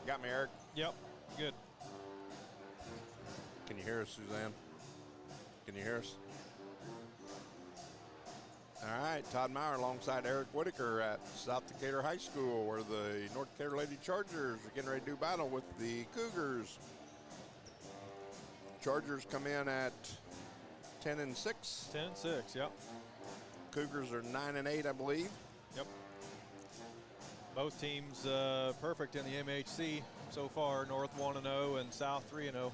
Got me, Eric? Yep, good. Can you hear us, Suzanne? Can you hear us? All right, Todd Meyer alongside Eric Whitaker at South Decatur High School, where the North Decatur Lady Chargers are getting ready to do battle with the Cougars. Chargers come in at 10-6. 10-6, yep. Cougars are 9-8, I believe. Yep. Both teams perfect in the MHC so far. North 1-0 and South 3-0.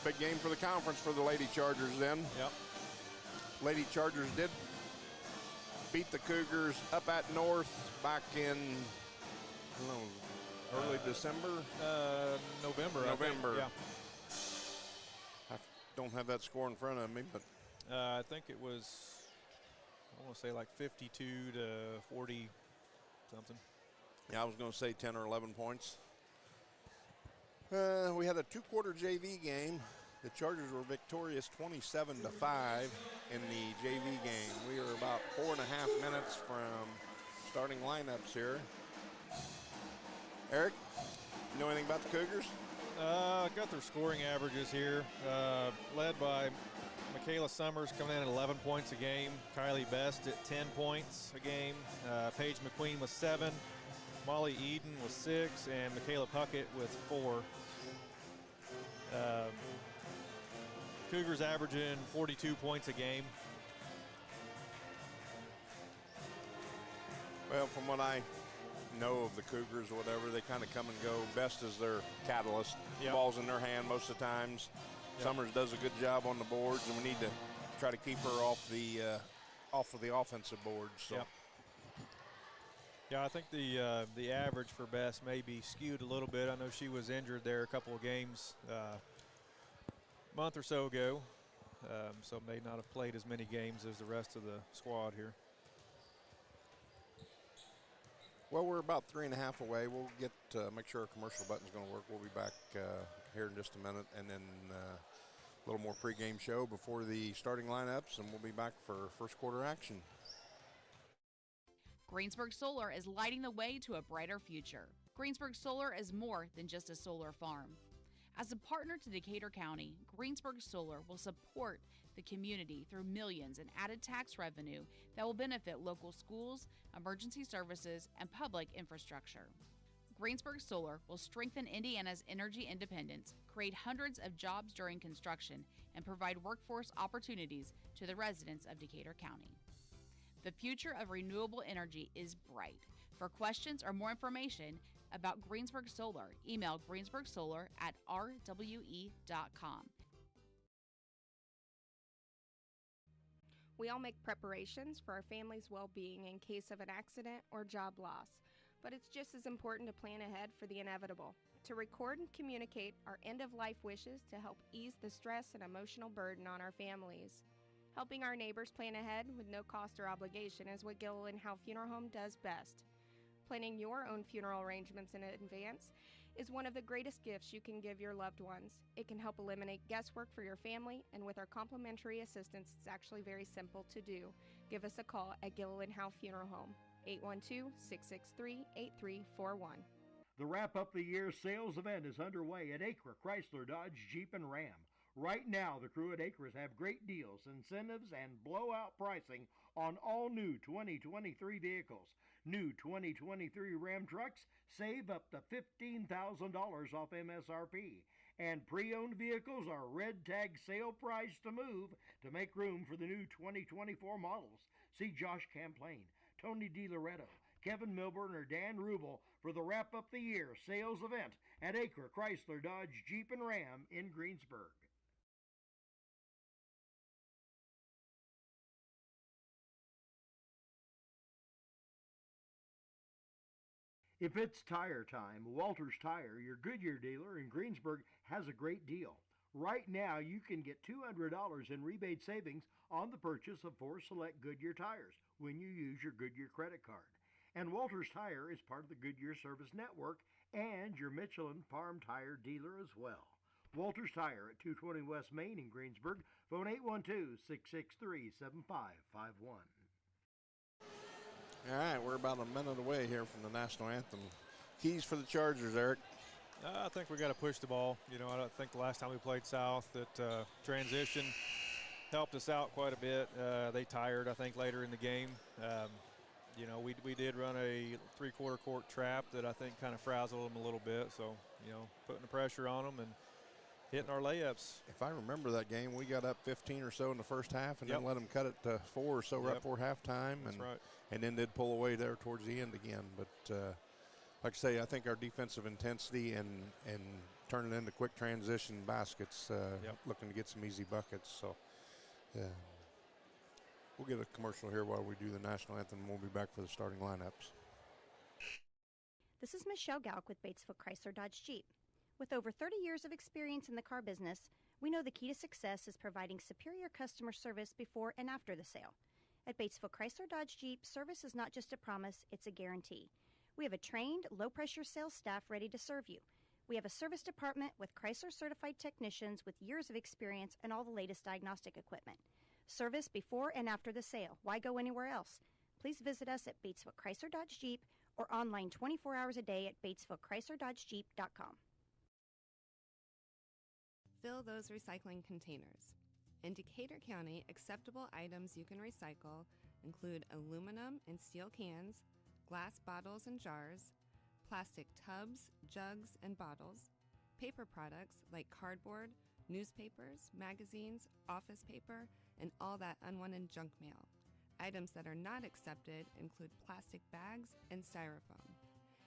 Big game for the conference for the Lady Chargers then. Yep. Lady Chargers did beat the Cougars up at North back in, I don't know, early December? November. November. I think. I don't have that score in front of me, but I think it was, I want to say like 52 to 40 something. Yeah, I was going to say 10 or 11 points. We had a two-quarter JV game. The Chargers were victorious 27-5 in the JV game. We were about 4.5 minutes from starting lineups here. Eric, you know anything about the Cougars? I got their scoring averages here, led by Michaela Summers coming in at 11 points a game, Kylie Best at 10 points a game, Paige McQueen with 7, Molly Eden with 6, and Michaela Puckett with 4. Cougars averaging 42 points a game. Well, from what I know of the Cougars or whatever, they kind of come and go. Best is their catalyst. Yep. Ball's in their hand most of the times. Yep. Summers does a good job on the boards, and we need to try to keep her off of the offensive boards. So. Yep. Yeah, I think the average for Best may be skewed a little bit. I know she was injured there a couple of games month or so ago, so may not have played as many games as the rest of the squad here. Well, we're about 3.5 away. We'll get make sure our commercial button's going to work. We'll be back here in just a minute, and then a little more pregame show before the starting lineups, and we'll be back for first quarter action. Greensburg Solar is lighting the way to a brighter future. Greensburg Solar is more than just a solar farm. As a partner to Decatur County, Greensburg Solar will support the community through millions in added tax revenue that will benefit local schools, emergency services, and public infrastructure. Greensburg Solar will strengthen Indiana's energy independence, create hundreds of jobs during construction, and provide workforce opportunities to the residents of Decatur County. The future of renewable energy is bright. For questions or more information about Greensburg Solar, email greensburgsolar@rwe.com. We all make preparations for our family's well-being in case of an accident or job loss, but it's just as important to plan ahead for the inevitable, to record and communicate our end-of-life wishes to help ease the stress and emotional burden on our families. Helping our neighbors plan ahead with no cost or obligation is what Gilliland Howe Funeral Home does best. Planning your own funeral arrangements in advance is one of the greatest gifts you can give your loved ones. It can help eliminate guesswork for your family, and with our complimentary assistance, it's actually very simple to do. Give us a call at Gilliland Howe Funeral Home, 812-663-8341. The Wrap Up the Year sales event is underway at Acre Chrysler Dodge Jeep and Ram. Right now, the crew at Acres have great deals, incentives, and blowout pricing on all new 2023 vehicles. New 2023 Ram trucks save up to $15,000 off MSRP. And pre-owned vehicles are red tag sale price to move to make room for the new 2024 models. See Josh Camplain, Tony DiLoretto, Kevin Milburn, or Dan Rubel for the Wrap Up the Year sales event at Acre Chrysler Dodge Jeep and Ram in Greensburg. If it's tire time, Walters Tire, your Goodyear dealer in Greensburg, has a great deal. Right now, you can get $200 in rebate savings on the purchase of 4 select Goodyear tires when you use your Goodyear credit card. And Walters Tire is part of the Goodyear Service Network and your Michelin Farm Tire dealer as well. Walters Tire at 220 West Main in Greensburg. Phone 812-663-7551. All right, we're about a minute away here from the national anthem Keys for the Chargers, Eric. I think we got to push the ball. You know, I don't think the last time we played South that transition helped us out quite a bit. They tired, I think, later in the game. You know, we did run a three-quarter court trap that I think kind of frazzled them a little bit. So, you know, putting the pressure on them and hitting our layups. If I remember that game, we got up 15 or so in the first half and Yep. then let them cut it to 4 or so right before halftime. That's right. And then did pull away there towards the end again. But like I say, I think our defensive intensity and turning into quick transition baskets, looking to get some easy buckets. So we'll get a commercial here while we do the national anthem, and we'll be back for the starting lineups. This is Michelle Gauk with Batesville Chrysler Dodge Jeep. With over 30 years of experience in the car business, we know the key to success is providing superior customer service before and after the sale. At Batesville Chrysler Dodge Jeep, service is not just a promise, it's a guarantee. We have a trained, low-pressure sales staff ready to serve you. We have a service department with Chrysler-certified technicians with years of experience and all the latest diagnostic equipment. Service before and after the sale. Why go anywhere else? Please visit us at Batesville Chrysler Dodge Jeep or online 24 hours a day at BatesvilleChryslerDodgeJeep.com. Fill those recycling containers. In Decatur County, acceptable items you can recycle include aluminum and steel cans, glass bottles and jars, plastic tubs, jugs, and bottles, paper products like cardboard, newspapers, magazines, office paper, and all that unwanted junk mail. Items that are not accepted include plastic bags and styrofoam.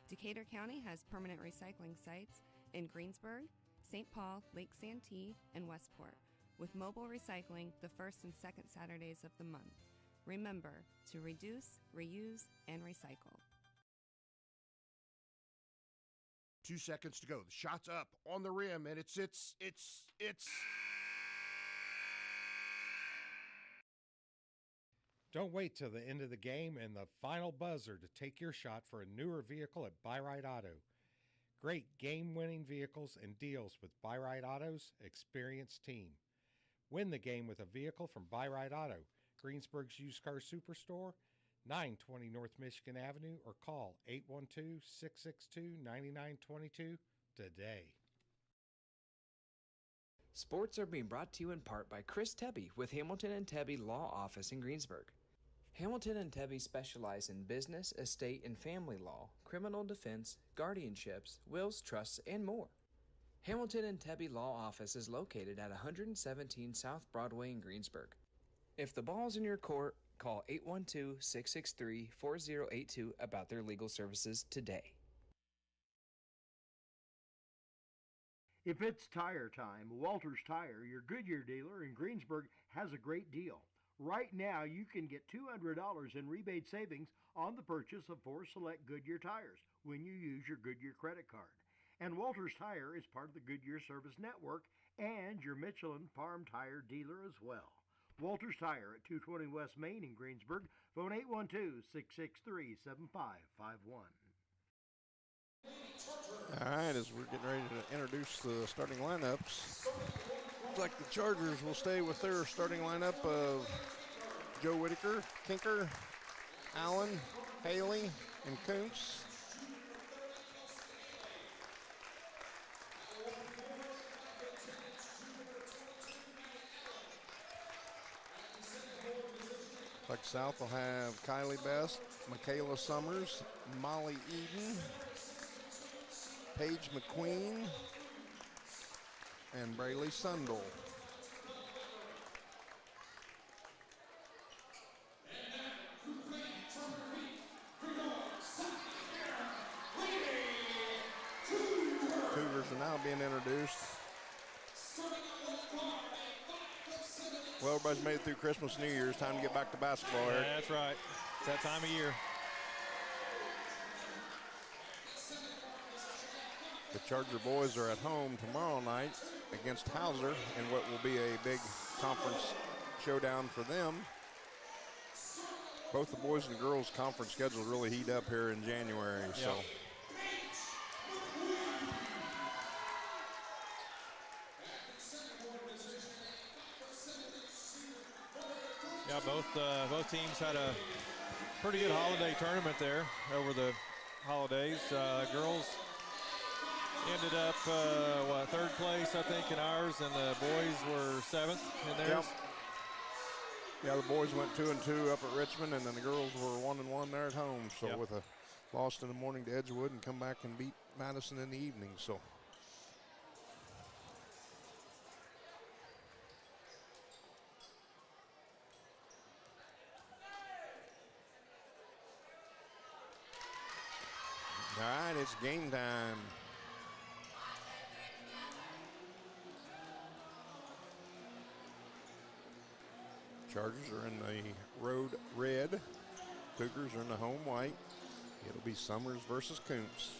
Decatur County has permanent recycling sites in Greensburg, St. Paul, Lake Santee, and Westport, with mobile recycling the first and second Saturdays of the month. Remember to reduce, reuse, and recycle. 2 seconds to go. The shot's up on the rim, and it's. Don't wait till the end of the game and the final buzzer to take your shot for a newer vehicle at Buyride Auto. Great game-winning vehicles and deals with Buyride Auto's experienced team. Win the game with a vehicle from Buyride Auto, Greensburg's used car superstore, 920 North Michigan Avenue, or call 812-662-9922 today. Sports are being brought to you in part by Chris Tebby with Hamilton and Tebby Law Office in Greensburg. Hamilton and Tebby specialize in business, estate, and family law, criminal defense, guardianships, wills, trusts, and more. Hamilton and Tebby Law Office is located at 117 South Broadway in Greensburg. If the ball's in your court, call 812-663-4082 about their legal services today. If it's tire time, Walters Tire, your Goodyear dealer in Greensburg, has a great deal. Right now, you can get $200 in rebate savings on the purchase of 4 select Goodyear tires when you use your Goodyear credit card. And Walters Tire is part of the Goodyear Service Network and your Michelin Farm Tire dealer as well. Walters Tire at 220 West Main in Greensburg. Phone 812-663-7551. All right, as we're getting ready to introduce the starting lineups, looks like the Chargers will stay with their starting lineup of Joe Whitaker, Kinker, Allen, Haley, and Kuntz. Like South will have Kylie Best, Michaela Summers, Molly Eden, Paige McQueen, and Brayley Sundell. Cougars are now being introduced. Well, everybody's made it through Christmas, New Year's. Time to get back to basketball, Eric. Yeah, that's right. It's that time of year. The Charger boys are at home tomorrow night against Hauser in what will be a big conference showdown for them. Both the boys and girls conference schedules really heat up here in January. Yep. So. Yeah, both teams had a pretty good holiday tournament there over the holidays. Girls ended up, third place, I think, in ours, and the boys were 7th in theirs. Yep. Yeah, the boys went 2-2 up at Richmond, and then the girls were 1-1 there at home. So Yep. with a lost in the morning to Edgewood and come back and beat Madison in the evening. So. All right, it's game time. Chargers are in the road red. Cougars are in the home white. It'll be Summers versus Koontz.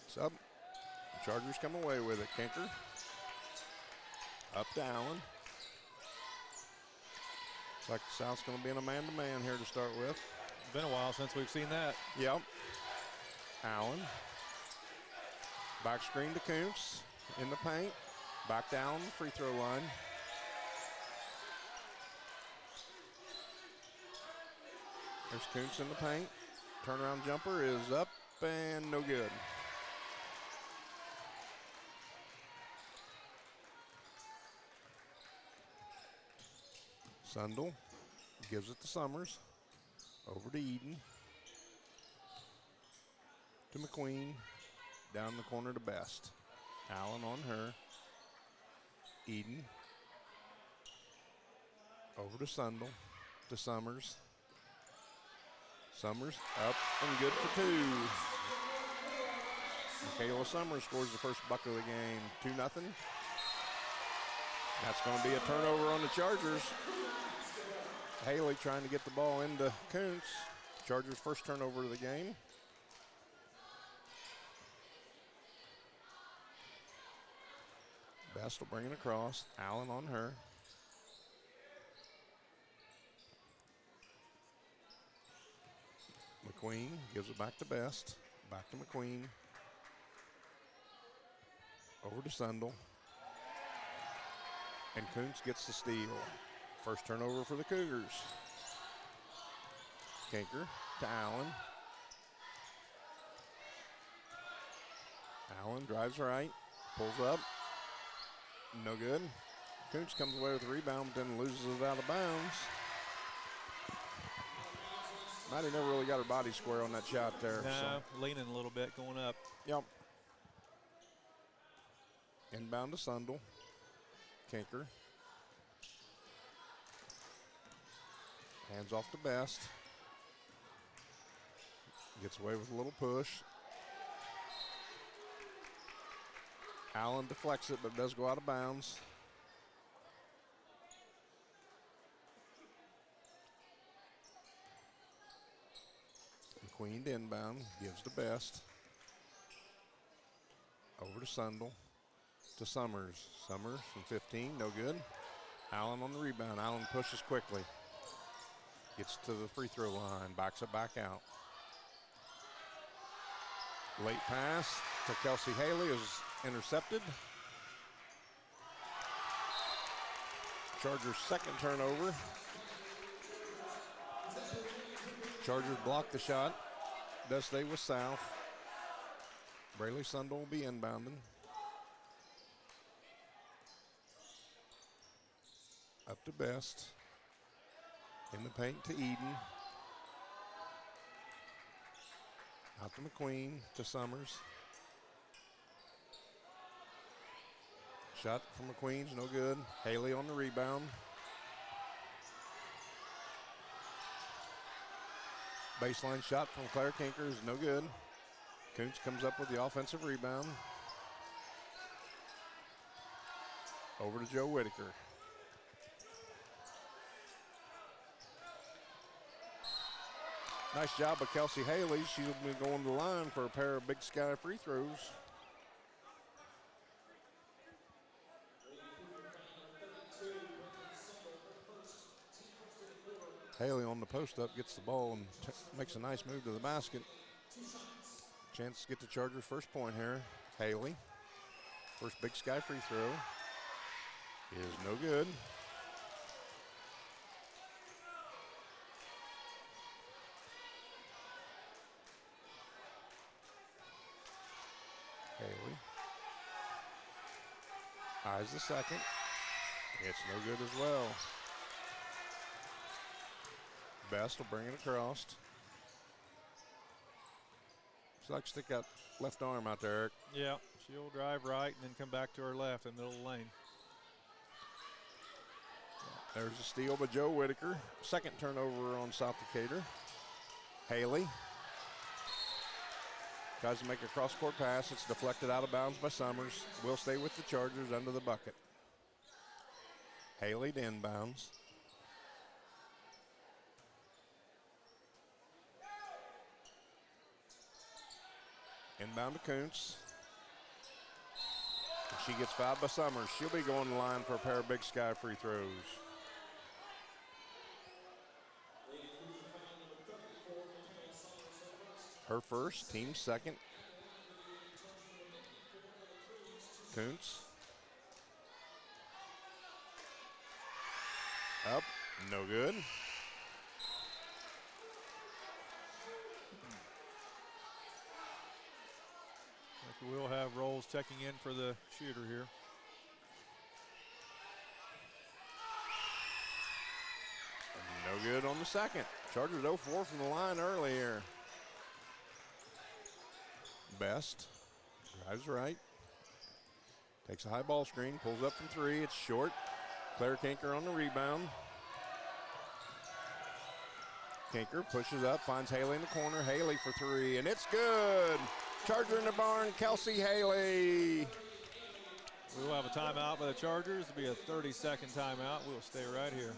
It's up. The Chargers come away with it. Kinker. Up to Allen. Looks like the South's going to be in a man-to-man here to start with. It's been a while since we've seen that. Yep. Allen. Back screen to Koontz. In the paint. Back down the free throw line. There's Koontz in the paint. Turnaround jumper is up and no good. Sundel gives it to Summers. Over to Eden. To McQueen. Down the corner to Best. Allen on her. Eden. Over to Sundel. To Summers. Summers up and good for 2. Michaela Summers scores the first bucket of the game. 2-0. That's going to be a turnover on the Chargers. Haley trying to get the ball into Koontz. Chargers' first turnover of the game. Best will bring it across. Allen on her. McQueen gives it back to Best. Back to McQueen. Over to Sundel. And Koontz gets the steal. First turnover for the Cougars. Kinker to Allen. Allen drives right. Pulls up. No good. Koontz comes away with the rebound, but then loses it out of bounds. Maddie never really got her body square on that shot there. No, leaning a little bit, going up. Yep. Inbound to Sundel. Kinker. Hands off to Best. Gets away with a little push. Allen deflects it, but it does go out of bounds. McQueen to inbound, gives to Best. Over to Sundel. To Summers. Summers from 15, no good. Allen on the rebound. Allen pushes quickly. Gets to the free throw line, backs it back out. Late pass to Kelsey Haley is intercepted. Chargers' second turnover. Chargers block the shot. Does stay with South. Brayley Sundel will be inbounding. Up to Best. In the paint to Eden. Out to McQueen, to Summers. Shot from McQueen's no good. Haley on the rebound. Baseline shot from Claire Kinker is no good. Koontz comes up with the offensive rebound. Over to Joe Whitaker. Nice job by Kelsey Haley. She'll be going to the line for a pair of Big Sky free throws. Haley on the post up gets the ball and makes a nice move to the basket. Chance to get the Chargers' first point here. Haley, first Big Sky free throw is no good. Haley eyes the second. It's no good as well. Best will bring it across. She likes to stick that left arm out there, Eric. Yeah, she'll drive right and then come back to her left in the middle of the lane. There's a steal by Joe Whitaker. Second turnover on South Decatur. Haley tries to make a cross-court pass. It's deflected out of bounds by Summers. Will stay with the Chargers under the bucket. Haley to inbounds. Inbound to Kuntz. And she gets fouled by Summers. She'll be going to the line for a pair of Big Sky free throws. Her first, team second. Kuntz. Up, no good. We'll have Rolls checking in for the shooter here. No good on the second. Chargers 0-4 from the line earlier. Best drives right. Takes a high ball screen, pulls up from three. It's short. Claire Kinker on the rebound. Kinker pushes up, finds Haley in the corner. Haley for three, and it's good. Charger in the barn, Kelsey Haley. We will have a timeout by the Chargers. It'll be a 30-second timeout. We'll stay right here.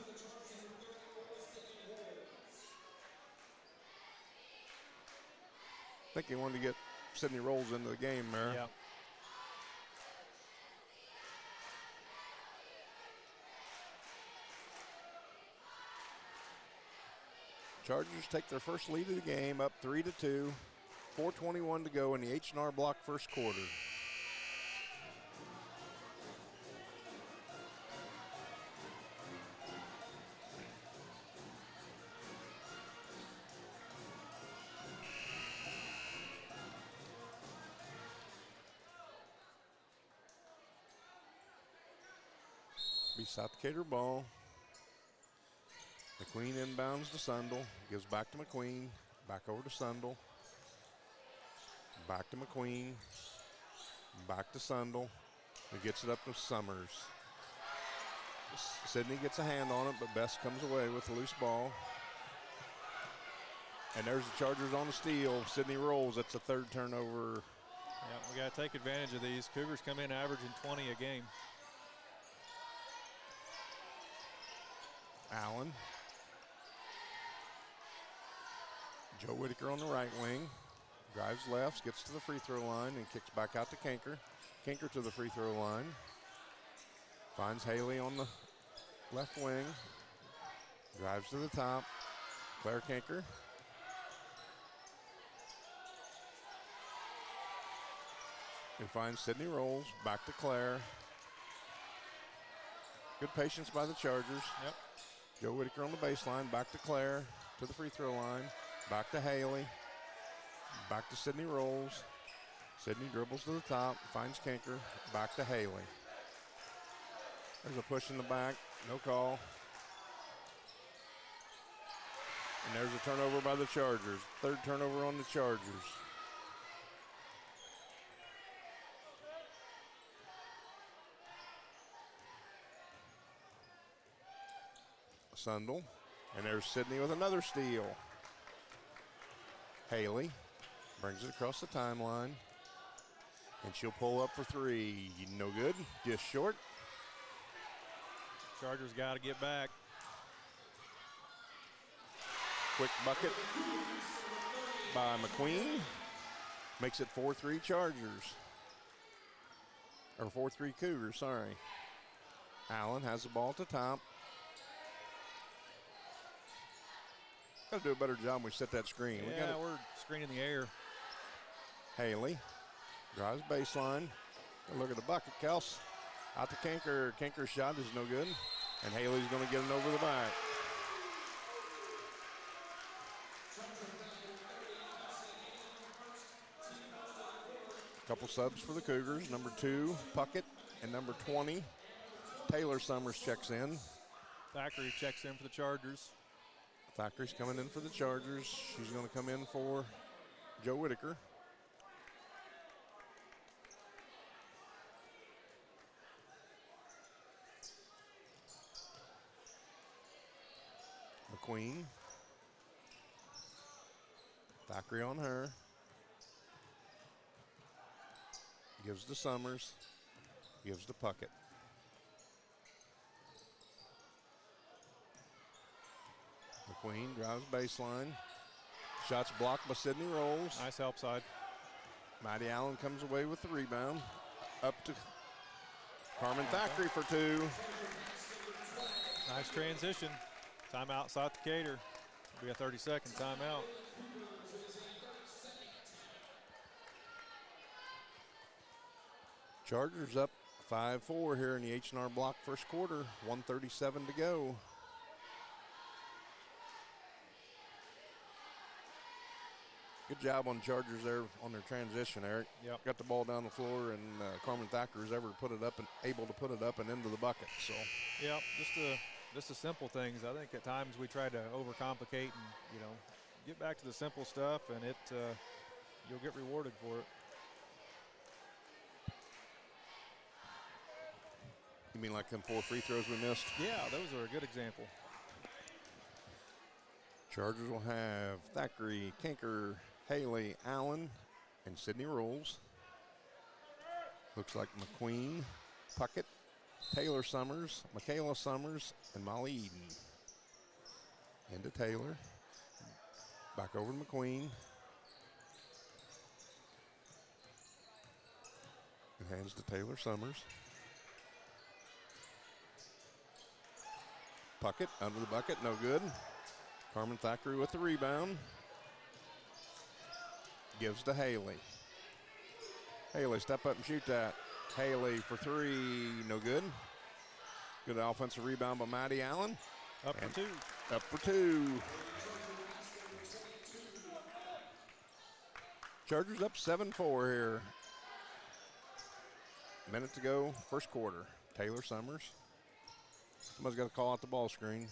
I think they wanted to get Sydney Rolls into the game there. Yeah. Chargers take their first lead of the game, up 3-2. 4:21 to go in the H&R Block first quarter. Be South Decatur ball. McQueen inbounds to Sundel. Gives back to McQueen. Back over to Sundel. Back to McQueen. Back to Sundel. He gets it up to Summers. Sydney gets a hand on it, but Best comes away with the loose ball. And there's the Chargers on the steal. Sydney Rolls. That's the third turnover. Yeah, we got to take advantage of these. Cougars come in averaging 20 a game. Allen. Joe Whitaker on the right wing. Drives left, gets to the free throw line, and kicks back out to Kinker. Kinker to the free throw line. Finds Haley on the left wing. Drives to the top. Claire Kinker. He finds Sydney Rolls. Back to Claire. Good patience by the Chargers. Yep. Joe Whitaker on the baseline. Back to Claire. To the free throw line. Back to Haley. Back to Sydney Rolls. Sydney dribbles to the top. Finds Kinker. Back to Haley. There's a push in the back. No call. And there's a turnover by the Chargers. Third turnover on the Chargers. Sundel. And there's Sydney with another steal. Haley brings it across the timeline. And she'll pull up for three. No good. Just short. Chargers got to get back. Quick bucket by McQueen. Makes it 4-3 Chargers. Or 4-3 Cougars, sorry. Allen has the ball at the top. Got to do a better job when we set that screen. Yeah, we're screening the air. Haley drives baseline. Look at the bucket, Kels. Out to Kanker. Kanker's shot is no good. And Haley's going to get it over the back. Couple subs for the Cougars. Number 2, Puckett, and number 20, Taylor Summers checks in. Thackeray checks in for the Chargers. Thackeray's coming in for the Chargers. She's going to come in for Joe Whitaker. McQueen. Thackeray on her. Gives to Summers. Gives to Puckett. McQueen drives baseline. Shots blocked by Sydney Rolls. Nice help side. Maddie Allen comes away with the rebound. Up to Carmen Thackeray for 2. Nice transition. Timeout South Decatur. It'll be a 30-second timeout. Chargers up 5-4 here in the H&R Block first quarter. 1:37 to go. Good job on Chargers there on their transition, Eric. Yep. Got the ball down the floor, and Carmen Thacker is able to put it up and into the bucket. So. Yep, just the simple things. I think at times we try to overcomplicate and get back to the simple stuff, and you'll get rewarded for it. You mean like them 4 free throws we missed? Yeah, those are a good example. Chargers will have Thackeray, Kanker, Haley, Allen, and Sydney Rolls. Looks like McQueen, Puckett, Taylor Summers, Michaela Summers, and Molly Eden. Into Taylor. Back over to McQueen. And hands to Taylor Summers. Puckett under the bucket, no good. Carmen Thackeray with the rebound. Gives to Haley. Haley, step up and shoot that. Haley for 3, no good. Good offensive rebound by Maddie Allen. Up for 2. Up for 2. Chargers up 7-4 here. Minute to go, first quarter. Taylor Summers. Somebody's got to call out the ball screen.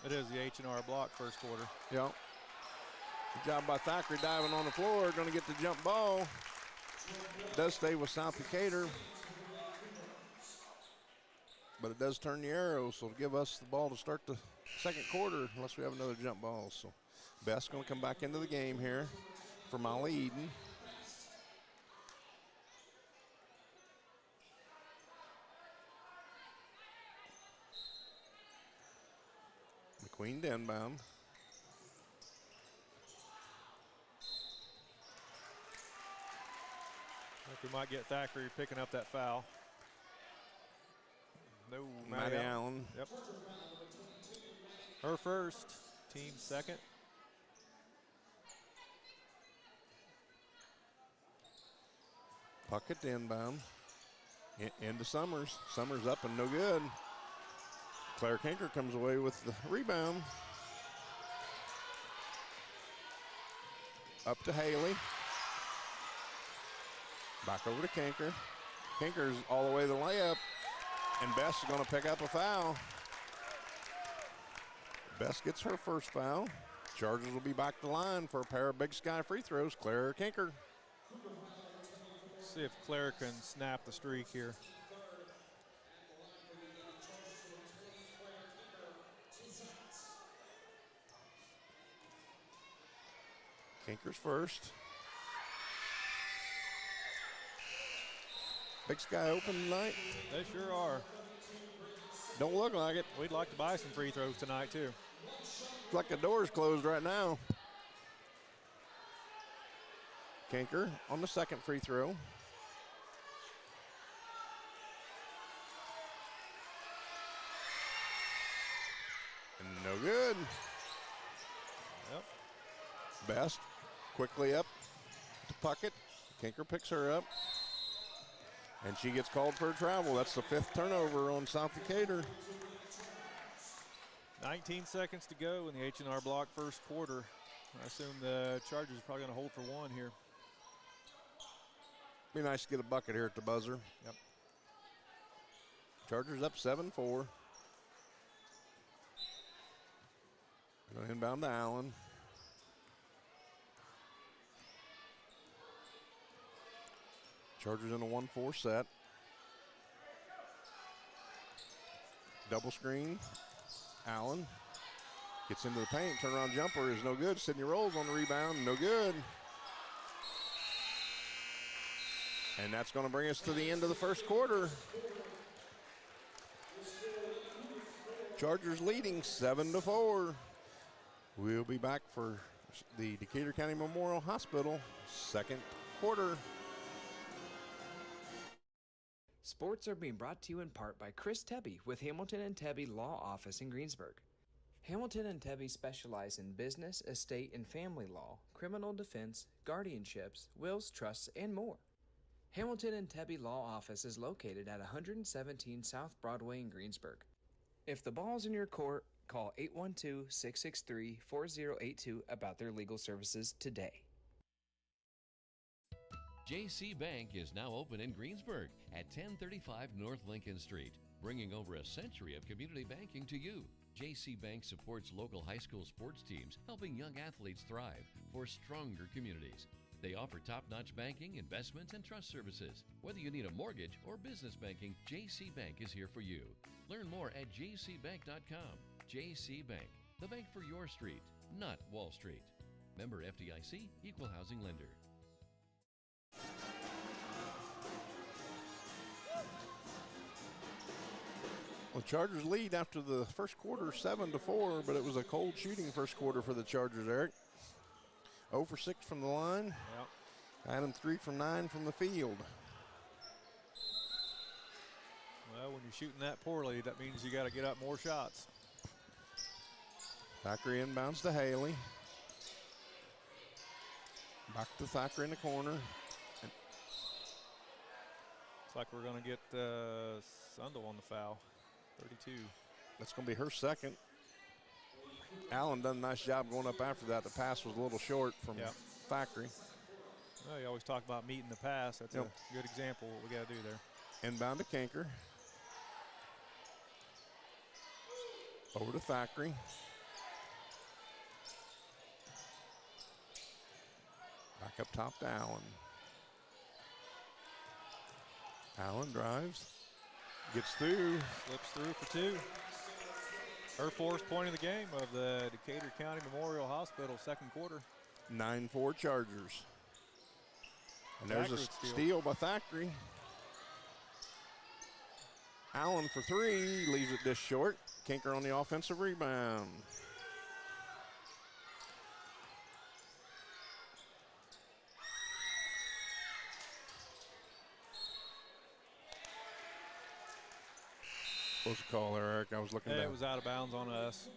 It is the H&R Block first quarter. Yep. Good job by Thackeray diving on the floor. Going to get the jump ball. Does stay with South Decatur. But it does turn the arrow, so it'll give us the ball to start the second quarter unless we have another jump ball. So Beth's going to come back into the game here for Molly Eden. McQueen to inbound. I think we might get Thackeray picking up that foul. No, Maddie Allen. Yep. Her first, team second. Puckett to inbound. Into Summers. Summers up and no good. Claire Kanker comes away with the rebound. Up to Haley. Back over to Kanker. Kanker's all the way to the layup. And Bess is going to pick up a foul. Bess gets her first foul. Chargers will be back to line for a pair of Big Sky free throws. Claire Kanker. See if Claire can snap the streak here. Kanker's first. Big Sky open tonight? They sure are. Don't look like it. We'd like to buy some free throws tonight, too. It's like the door's closed right now. Kanker on the second free throw. good. Yep. Best quickly up to Puckett. Kinker picks her up. And she gets called for a travel. That's the 5th turnover on South Decatur. 19 seconds to go in the H&R Block first quarter. I assume the Chargers are probably going to hold for one here. Be nice to get a bucket here at the buzzer. Yep. Chargers up 7-4. Going to inbound to Allen. Chargers in a 1-4 set. Double screen. Allen gets into the paint. Turnaround jumper is no good. Sydney Rolls on the rebound. No good. And that's going to bring us to the end of the first quarter. Chargers leading 7-4. We'll be back for the Decatur County Memorial Hospital second quarter. Sports are being brought to you in part by Chris Tebby with Hamilton and Tebby Law Office in Greensburg. Hamilton and Tebby specialize in business, estate, and family law, criminal defense, guardianships, wills, trusts, and more. Hamilton and Tebby Law Office is located at 117 South Broadway in Greensburg. If the ball's in your court, call 812-663-4082 about their legal services today. JC Bank is now open in Greensburg at 1035 North Lincoln Street, bringing over a century of community banking to you. JC Bank supports local high school sports teams, helping young athletes thrive for stronger communities. They offer top-notch banking, investments, and trust services. Whether you need a mortgage or business banking, JC Bank is here for you. Learn more at jcbank.com. JC Bank, the bank for your street, not Wall Street. Member FDIC, Equal Housing Lender. Well, Chargers lead after the first quarter 7-4, but it was a cold shooting first quarter for the Chargers, Eric. 0 for 6 from the line. Yep. Adam 3 from 9 from the field. Well, when you're shooting that poorly, that means you got to get up more shots. Thacker inbounds to Haley. Back to Thacker in the corner. Looks like we're going to get Sundel on the foul. 32. That's going to be her second. Allen done a nice job going up after that. The pass was a little short from Factory. Well, you always talk about meeting the pass. That's a good example of what we got to do there. Inbound to Kinker. Over to Factory. Back up top to Allen. Allen drives. Gets through. Slips through for two. Her fourth point of the game of the Decatur County Memorial Hospital second quarter. 9-4 Chargers. And there's a steal by Thackeray. Allen for three, leaves it this short. Kinker on the offensive rebound. What was the call there, Eric? I was looking down. It was out of bounds on us.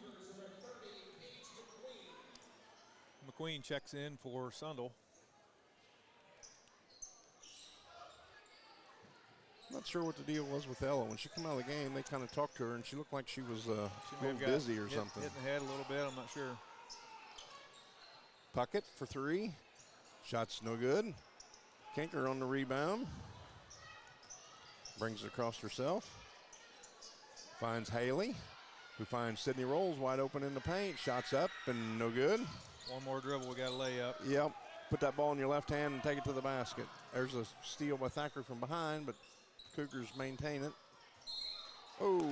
McQueen checks in for Sundel. Not sure what the deal was with Ella. When she came out of the game, they kind of talked to her, and she looked like she was a little dizzy or something. Hit in the head a little bit, I'm not sure. Puckett for three. Shot's no good. Kinker on the rebound. Brings it across herself. Finds Haley, who finds Sydney Rolls wide open in the paint. Shots up and no good. One more dribble, we got to lay up. Yep. Put that ball in your left hand and take it to the basket. There's a steal by Thacker from behind, but Cougars maintain it. Oh.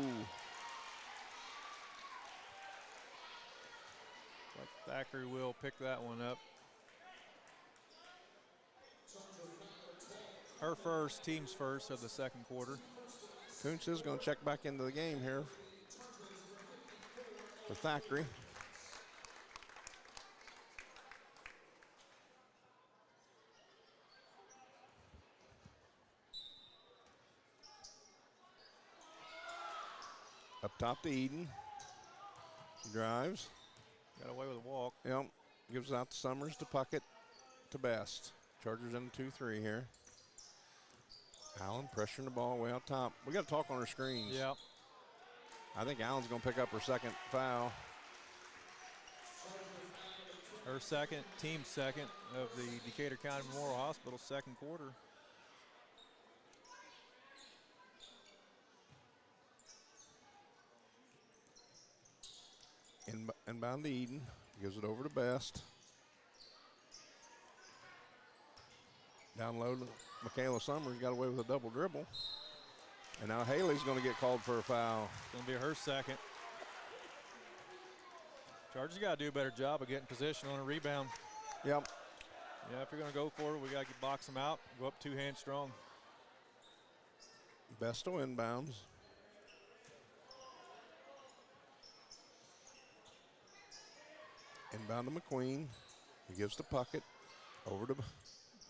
But Thackeray will pick that one up. Her first, team's first of the second quarter. Kuntz is going to check back into the game here for Thackeray. Up top to Eden. Drives. Got away with a walk. Yep. Gives it out to Summers to Puckett to Best. Chargers in 2-3 here. Allen pressuring the ball way out top. We got to talk on our screens. Yep. I think Allen's going to pick up her second foul. Her second, team second of the Decatur County Memorial Hospital second quarter. Inbound to Eden. Gives it over to Best. Down low to Michaela Summers. Got away with a double dribble. And now Haley's going to get called for a foul. It's going to be her second. Chargers got to do a better job of getting position on a rebound. Yep. Yeah, if you're going to go for it, we got to box them out. Go up two-hand strong. Best to inbounds. Inbound to McQueen. He gives to Puckett. Over to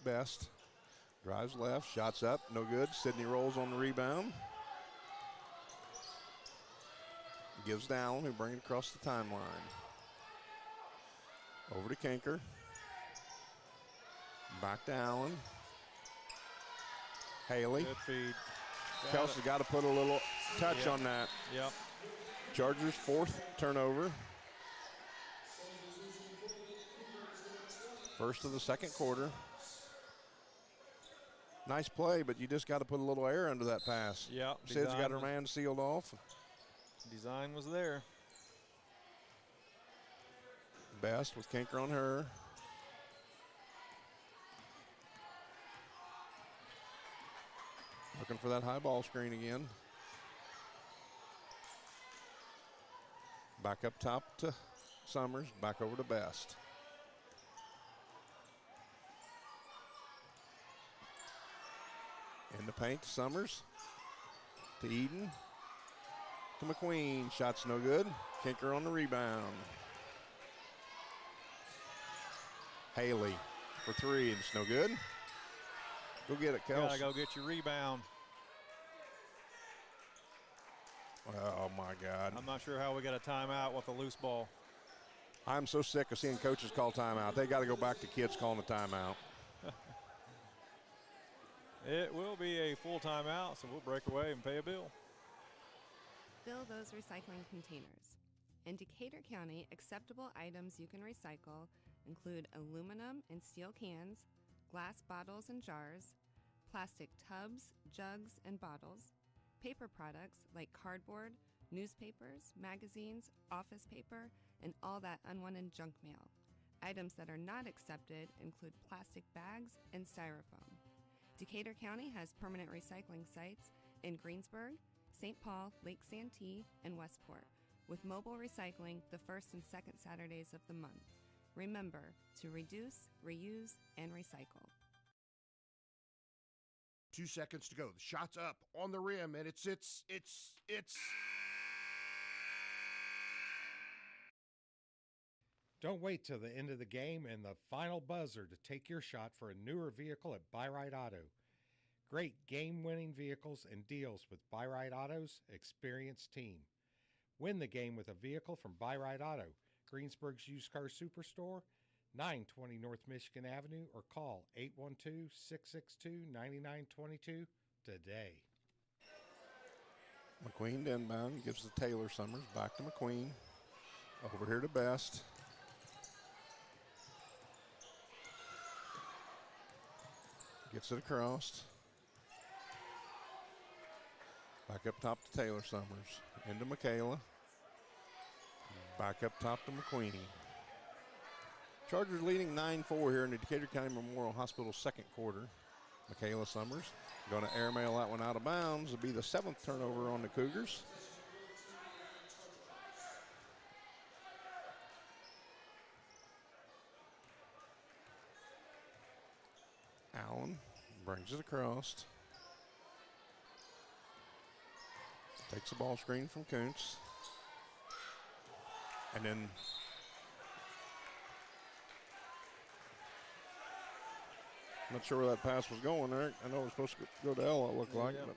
Best. Drives left. Shots up. No good. Sydney rolls on the rebound. Gives to Allen, who brings it across the timeline. Over to Kanker. Back to Allen. Haley. Good feed. Kelsey's got to put a little touch on that. Yep. Chargers' fourth turnover. First of the second quarter. Nice play, but you just got to put a little air under that pass. Yep. Sid's got her man sealed off. Design was there. Best with Kanker on her. Looking for that high ball screen again. Back up top to Summers. Back over to Best. In the paint to Summers. To Eden. To McQueen. Shot's no good. Kanker on the rebound. Haley for three, and it's no good. Go get it, Kels. Gotta go get your rebound. Oh, my God. I'm not sure how we got a timeout with a loose ball. I'm so sick of seeing coaches call timeout. They got to go back to kids calling a timeout. It will be a full timeout, so we'll break away and pay a bill. Fill those recycling containers. In Decatur County, acceptable items you can recycle include aluminum and steel cans, glass bottles and jars, plastic tubs, jugs, and bottles, paper products like cardboard, newspapers, magazines, office paper, and all that unwanted junk mail. Items that are not accepted include plastic bags and styrofoam. Decatur County has permanent recycling sites in Greensburg, St. Paul, Lake Santee, and Westport, with mobile recycling the first and second Saturdays of the month. Remember to reduce, reuse, and recycle. 2 seconds to go. The shot's up on the rim, and it's. Don't wait till the end of the game and the final buzzer to take your shot for a newer vehicle at Buyride Auto. Great game-winning vehicles and deals with Buyride Auto's experienced team. Win the game with a vehicle from Buyride Auto, Greensburg's used car superstore, 920 North Michigan Avenue, or call 812-662-9922 today. McQueen to inbound, gives to Taylor Summers, back to McQueen. Over here to Best. Gets it across. Back up top to Taylor Summers. Into Michaela. Back up top to McQueen. Chargers leading 9-4 here in the Decatur County Memorial Hospital second quarter. Michaela Summers going to airmail that one out of bounds. It'll be the seventh turnover on the Cougars. Allen brings it across. Takes the ball screen from Kuntz. And then not sure where that pass was going there. I know it was supposed to go to Ella, it looked like. Yeah.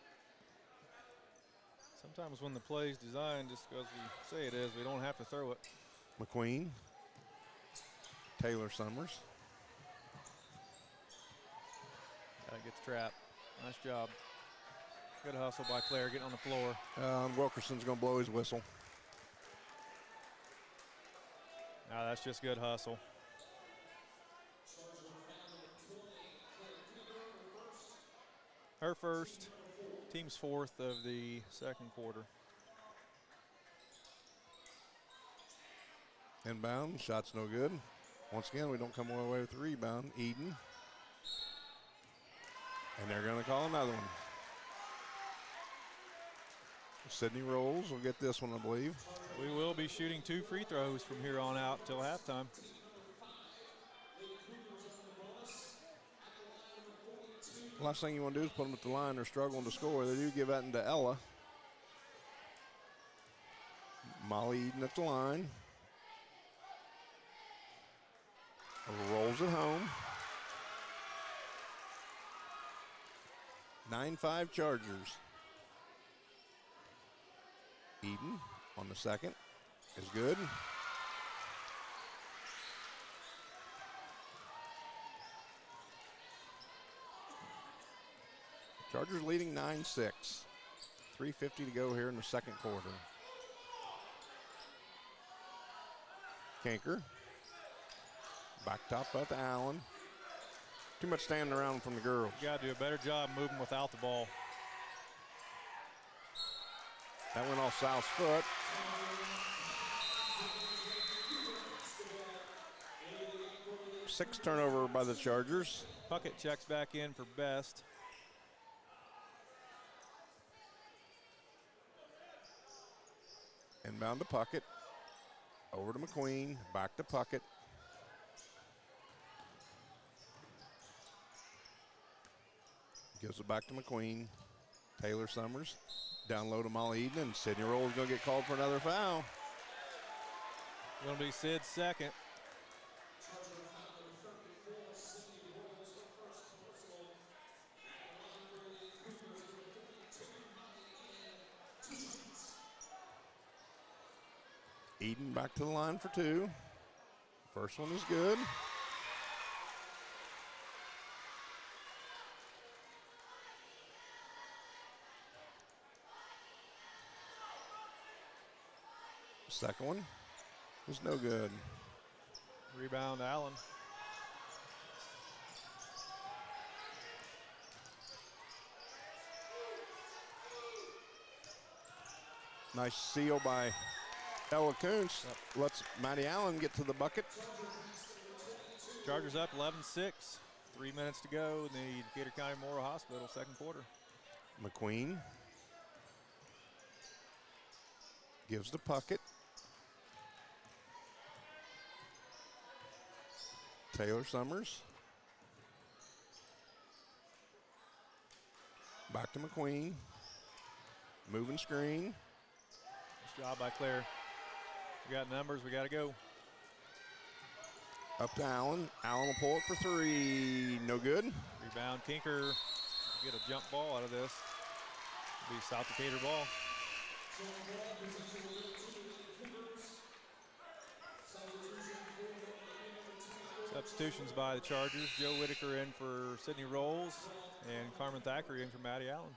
But Sometimes when the play's designed just because we say it is, we don't have to throw it. McQueen. Taylor Summers. Gets trapped. Nice job. Good hustle by Claire getting on the floor. Wilkerson's going to blow his whistle. That's just good hustle. Her first, team's fourth of the second quarter. Inbound, shot's no good. Once again, we don't come away with the rebound. Eden. And they're going to call another one. Sydney Rolls will get this one, I believe. We will be shooting 2 free throws from here on out till halftime. Last thing you want to do is put them at the line. They're struggling to score. They do give that into Ella. Molly Eden at the line. Rolls it home. 9-5 Chargers. Eden on the second is good. Chargers leading 9-6. 3:50 to go here in the second quarter. Kanker. Back top out to Allen. Too much standing around from the girls. You got to do a better job moving without the ball. That went off South's foot. Sixth turnover by the Chargers. Puckett checks back in for Best. Inbound to Puckett. Over to McQueen. Back to Puckett. Gives it back to McQueen. Taylor Summers. Down low to Molly Eden, and Sydney Roll is going to get called for another foul. Going to be Sid's second. Eden back to the line for 2. First one is good. Second one was no good. Rebound, Allen. Nice seal by Ella Kuntz. Lets Maddie Allen get to the bucket. Chargers up 11-6. 3 minutes to go in the Decatur County Memorial Hospital second quarter. McQueen gives the Puckett. Taylor Summers. Back to McQueen. Moving screen. Nice job by Claire. We got numbers, we got to go. Up to Allen. Allen will pull it for 3. No good. Rebound, Kinker. Get a jump ball out of this. It'll be South Decatur ball. Substitutions by the Chargers. Joe Whitaker in for Sydney Rolls and Carmen Thackeray in for Maddie Allen.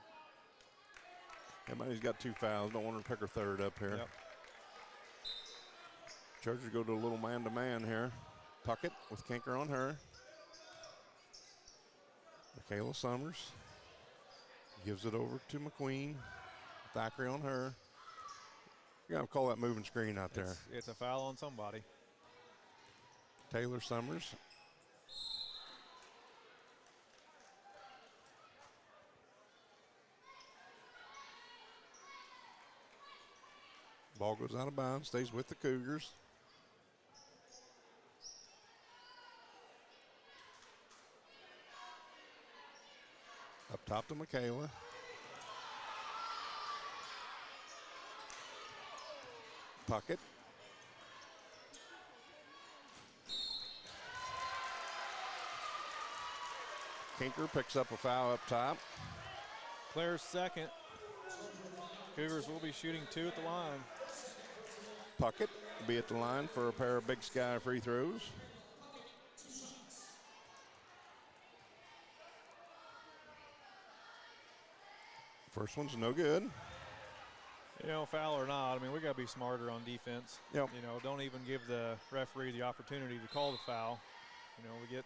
Everybody's got 2 fouls. Don't want her to pick her third up here. Yep. Chargers go to a little man-to-man here. Puckett with Kinker on her. Michaela Summers gives it over to McQueen. Thackeray on her. You're going to call that moving screen out there. It's a foul on somebody. Taylor Summers. Ball goes out of bounds, stays with the Cougars. Up top to Michaela. Puckett. Kinker picks up a foul up top. Claire's second. Cougars will be shooting 2 at the line. Puckett will be at the line for a pair of Big Sky free throws. First one's no good. You know, foul or not, I mean, we got to be smarter on defense. Yep. You know, don't even give the referee the opportunity to call the foul. You know, we get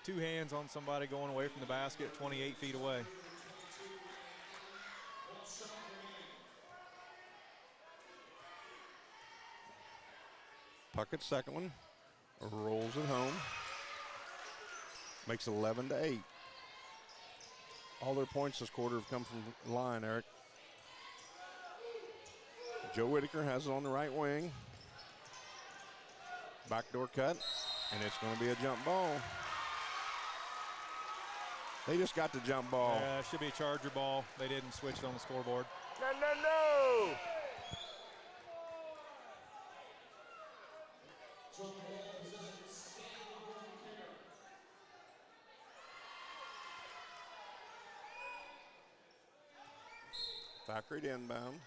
2 hands on somebody going away from the basket 28 feet away. Puckett's second one rolls it home. Makes it 11-8. All their points this quarter have come from the line, Eric. Joe Whitaker has it on the right wing. Backdoor cut, and it's going to be a jump ball. They just got the jump ball. Yeah, it should be a Charger ball. They didn't switch it on the scoreboard. No! Thackeray to inbound.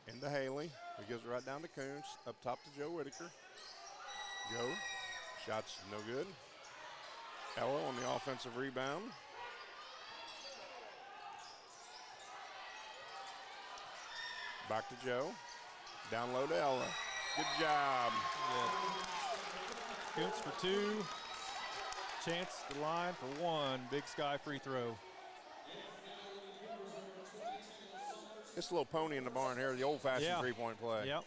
Into Haley. He gives it right down to Kuntz. Up top to Joe Whitaker. Joe. Shot's no good. Ella on the offensive rebound. Back to Joe. Down low to Ella. Good job. Yeah. Kuntz for 2. Chance the line for 1. Big Sky free throw. This little pony in the barn here, the old-fashioned three-point play. Yep.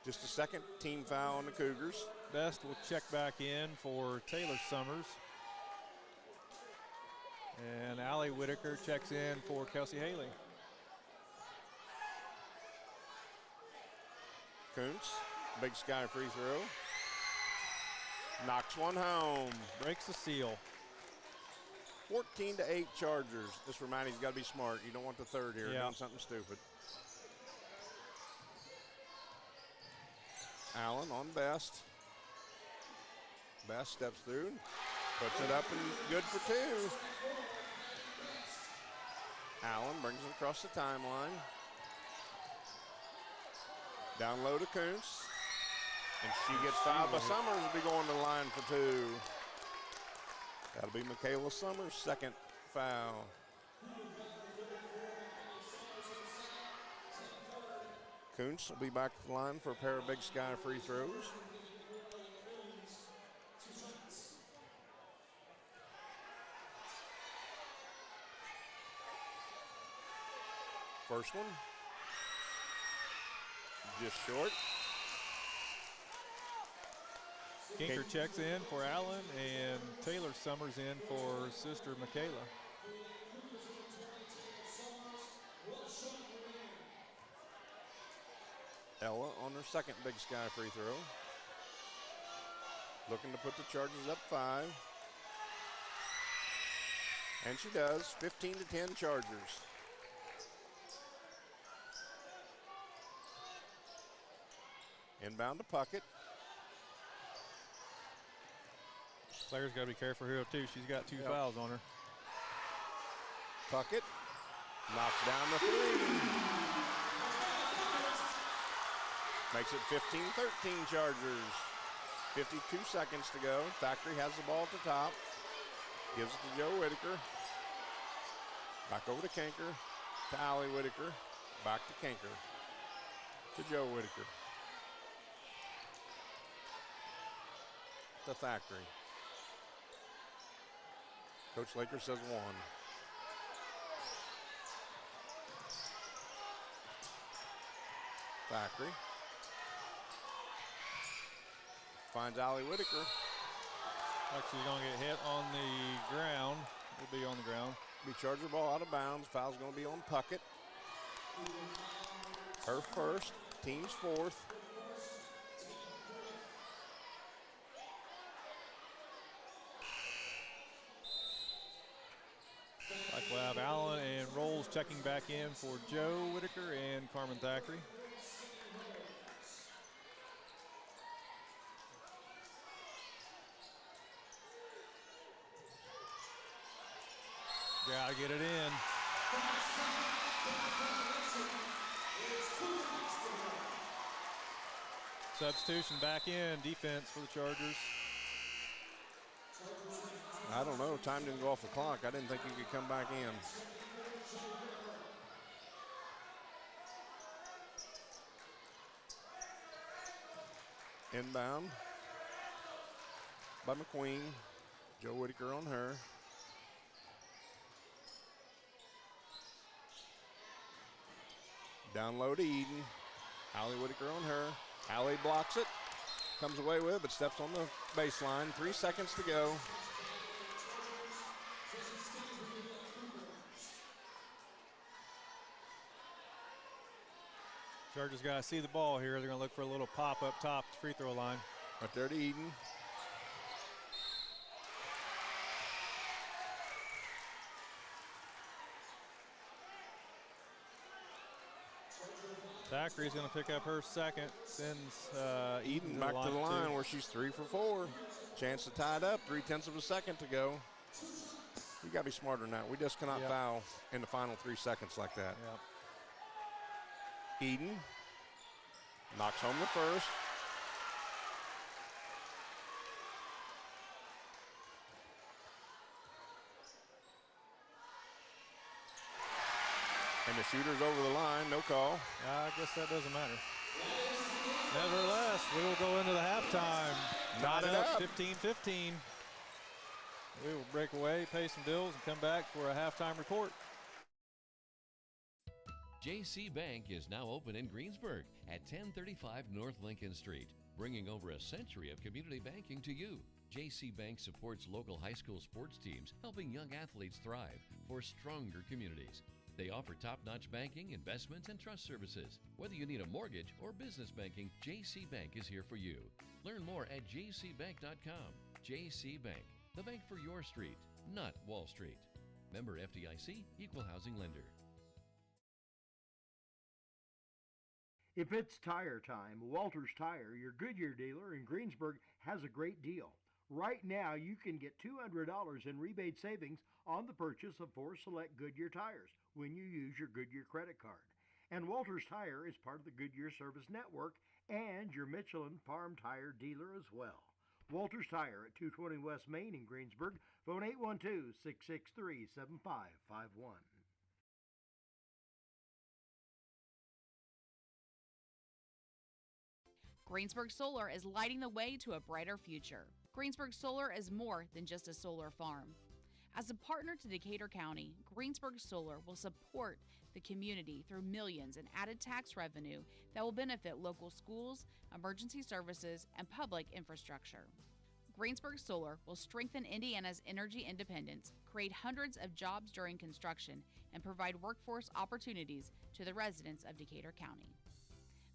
Just a second team foul on the Cougars. Best will check back in for Taylor Summers. And Allie Whitaker checks in for Kelsey Haley. Kuntz, Big Sky free throw. Knocks one home. Breaks the seal. 14-8 Chargers. This reminds you, got to be smart. You don't want the third here doing something stupid. Allen on Best. Best steps through, puts it up and good for 2. Allen brings it across the timeline. Down low to Kuntz. And she gets fouled, but Summers will be going to the line for 2. That'll be Michaela Summers' second foul. Kuntz will be back to the line for a pair of Big Sky free throws. First one, just short. Kinker checks in for Allen, and Taylor Summers in for sister Michaela. Ella on her second Big Sky free throw. Looking to put the Chargers up 5. And she does, 15-10 Chargers. Inbound to Puckett. Claire's got to be careful here, too. She's got 2 fouls on her. Puckett knocks down the 3. Makes it 15-13 Chargers. 52 seconds to go. Thackeray has the ball at the top. Gives it to Joe Whitaker. Back over to Kinker. To Allie Whitaker. Back to Kinker. To Joe Whitaker. To Thackeray. Coach Laker says 1. Thackeray. Finds Allie Whitaker. Actually going to get hit on the ground. Will be on the ground. Be Charger ball out of bounds. Foul's going to be on Puckett. Her first. Team's 4th. Like we'll have Allen and Rolls checking back in for Joe Whitaker and Carmen Thackeray. Gotta get it in. Substitution back in, defense for the Chargers. I don't know. Time didn't go off the clock. I didn't think he could come back in. Inbound by McQueen. Joe Whitaker on her. Down low to Eden. Allie Whitaker on her. Allie blocks it. Comes away with it, but steps on the baseline. 3 seconds to go. Chargers got to see the ball here. They're going to look for a little pop up top at the free throw line. Right there to Eden. Zachary's going to pick up her second. Sends Eden back to the line where she's 3 for 4. Chance to tie it up. 0.3 of a second to go. You got to be smarter than that. We just cannot foul in the final 3 seconds like that. Eden knocks home the first. And the shooter's over the line, no call. I guess that doesn't matter. Nevertheless, we will go into the halftime. Knot it up. 15-15. We will break away, pay some bills, and come back for a halftime report. JC Bank is now open in Greensburg at 1035 North Lincoln Street, bringing over a century of community banking to you. JC Bank supports local high school sports teams, helping young athletes thrive for stronger communities. They offer top-notch banking, investments, and trust services. Whether you need a mortgage or business banking, JC Bank is here for you. Learn more at jcbank.com. JC Bank, the bank for your street, not Wall Street. Member FDIC, Equal Housing Lender. If it's tire time, Walters Tire, your Goodyear dealer in Greensburg, has a great deal. Right now, you can get $200 in rebate savings on the purchase of 4 select Goodyear tires when you use your Goodyear credit card. And Walters Tire is part of the Goodyear Service Network and your Michelin Farm Tire dealer as well. Walters Tire at 220 West Main in Greensburg. Phone 812-663-7551. Greensburg Solar is lighting the way to a brighter future. Greensburg Solar is more than just a solar farm. As a partner to Decatur County, Greensburg Solar will support the community through millions in added tax revenue that will benefit local schools, emergency services, and public infrastructure. Greensburg Solar will strengthen Indiana's energy independence, create hundreds of jobs during construction, and provide workforce opportunities to the residents of Decatur County.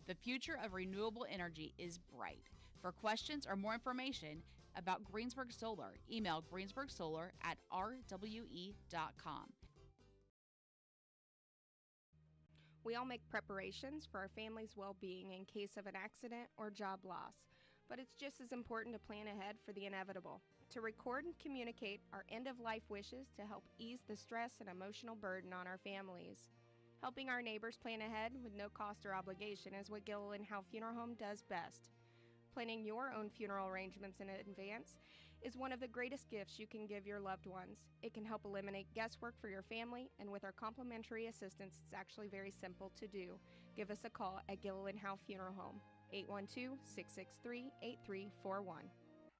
The future of renewable energy is bright. For questions or more information about Greensburg Solar, email greensburgsolar@rwe.com. We all make preparations for our family's well-being in case of an accident or job loss, but it's just as important to plan ahead for the inevitable. To record and communicate our end-of-life wishes to help ease the stress and emotional burden on our families. Helping our neighbors plan ahead with no cost or obligation is what Gilliland Howe Funeral Home does best. Planning your own funeral arrangements in advance is one of the greatest gifts you can give your loved ones. It can help eliminate guesswork for your family, and with our complimentary assistance, it's actually very simple to do. Give us a call at Gilliland Howe Funeral Home, 812-663-8341.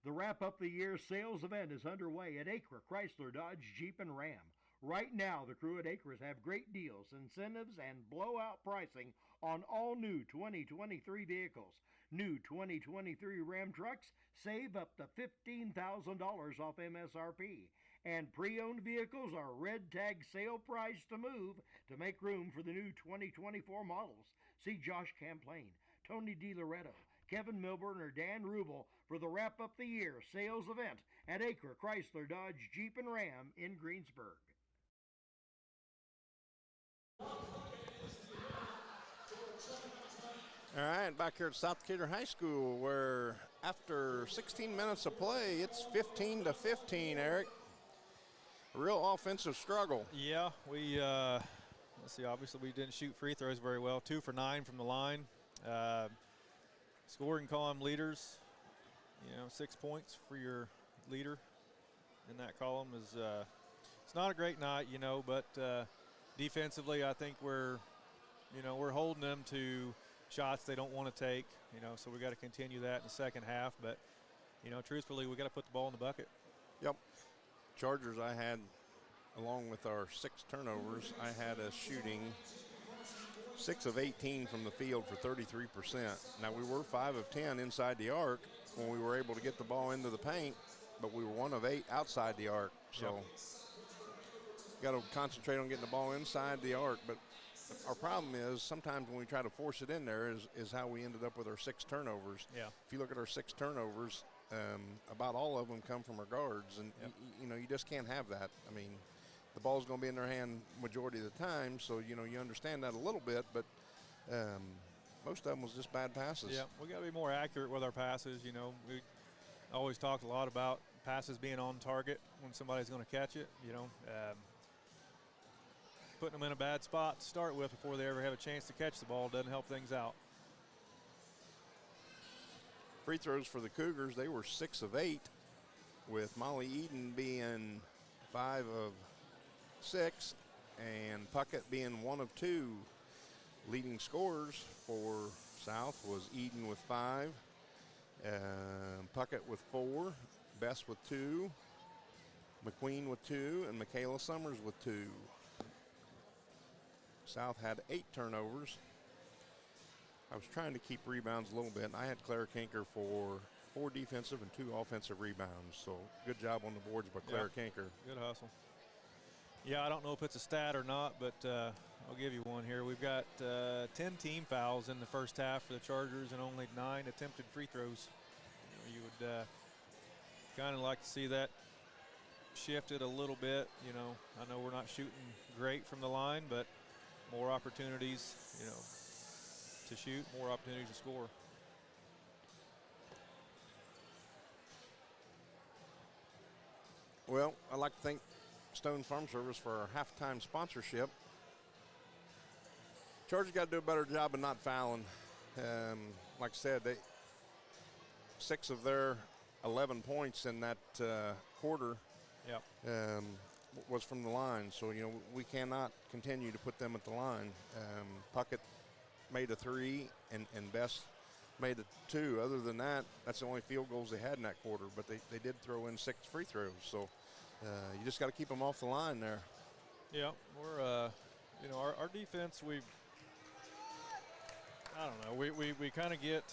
The Wrap Up the Year sales event is underway at Acre Chrysler Dodge Jeep and Ram. Right now, the crew at Acres have great deals, incentives, and blowout pricing on all new 2023 vehicles. New 2023 Ram trucks save up to $15,000 off MSRP. And pre-owned vehicles are red tag sale price to move to make room for the new 2024 models. See Josh Camplain, Tony DiLoretto, Kevin Milburn, or Dan Rubel for the Wrap Up the Year sales event at Acre Chrysler Dodge Jeep and Ram in Greensburg. All right, back here at South Decatur High School, where after 16 minutes of play, it's 15-15, Eric. A real offensive struggle. Yeah, we, let's see, obviously we didn't shoot free throws very well. 2 for 9 from the line. Scoring column leaders, 6 points for your leader in that column is, it's not a great night, but defensively I think we're holding them to shots they don't want to take, so we got to continue that in the second half. But, truthfully, we got to put the ball in the bucket. Yep. Chargers, I had, along with our 6 turnovers, I had us shooting 6 of 18 from the field for 33%. Now, we were 5 of 10 inside the arc when we were able to get the ball into the paint, but we were 1 of 8 outside the arc. So, got to concentrate on getting the ball inside the arc. But our problem is sometimes when we try to force it in there is how we ended up with our 6 turnovers. Yeah. If you look at our 6 turnovers, about all of them come from our guards, and you just can't have that. I mean, the ball's going to be in their hand majority of the time, so you understand that a little bit, but most of them was just bad passes. Yeah, we got to be more accurate with our passes. We always talked a lot about passes being on target when somebody's going to catch it. Putting them in a bad spot to start with before they ever have a chance to catch the ball doesn't help things out. Free throws for the Cougars, they were 6 of 8, with Molly Eden being 5 of 6 and Puckett being 1 of 2. Leading scorers for South was Eden with 5, Puckett with 4, Bess with 2, McQueen with 2, and Michaela Summers with 2. South had 8 turnovers. I was trying to keep rebounds a little bit, and I had Claire Kinker for 4 defensive and 2 offensive rebounds. So good job on the boards by Claire Kinker. Good hustle. Yeah, I don't know if it's a stat or not, but I'll give you one here. We've got 10 team fouls in the first half for the Chargers and only 9 attempted free throws. You would kind of like to see that shifted a little bit. I know we're not shooting great from the line, but more opportunities, to shoot, more opportunities to score. Well, I'd like to thank Stone Farm Service for our halftime sponsorship. Chargers got to do a better job of not fouling. Like I said, 6 of their 11 points in that quarter was from the line. So, we cannot continue to put them at the line. Puckett made a 3 and Bess made a 2. Other than that, that's the only field goals they had in that quarter, but they did throw in 6 free throws. So you just got to keep them off the line there. Yeah, we're, our defense, I don't know, we kind of get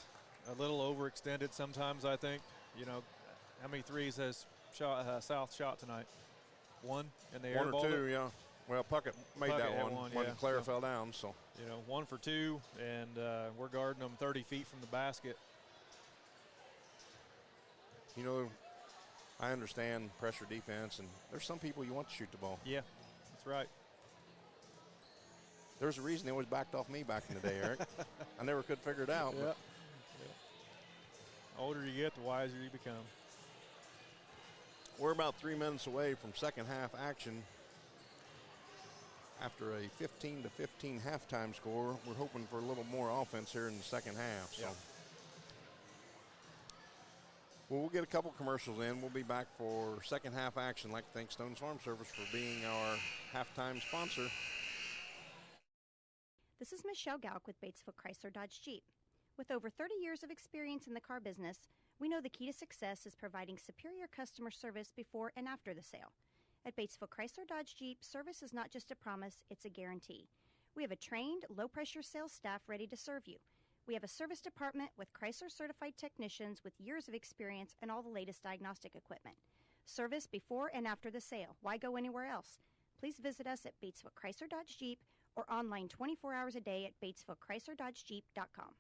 a little overextended sometimes, I think. How many threes has South shot tonight? 1 and they airballed 1 or 2, it? yeah. Well, Puckett made Puckett that had one one, when yeah. Claire So, fell down. So 1 for 2, and we're guarding them 30 feet from the basket. I understand pressure defense, and there's some people you want to shoot the ball. Yeah, that's right. There's a reason they always backed off me back in the day, Eric. I never could figure it out. Yeah. The older you get, the wiser you become. We're about 3 minutes away from second half action. After a 15-15 halftime score, we're hoping for a little more offense here in the second half. So, we'll get a couple commercials in. We'll be back for second half action. I'd like to thank Stone's Farm Service for being our halftime sponsor. This is Michelle Gauk with Batesville Chrysler Dodge Jeep. With over 30 years of experience in the car business, we know the key to success is providing superior customer service before and after the sale. At Batesville Chrysler Dodge Jeep, service is not just a promise, it's a guarantee. We have a trained, low-pressure sales staff ready to serve you. We have a service department with Chrysler-certified technicians with years of experience and all the latest diagnostic equipment. Service before and after the sale. Why go anywhere else? Please visit us at Batesville Chrysler Dodge Jeep or online 24 hours a day at BatesvilleChryslerDodgeJeep.com.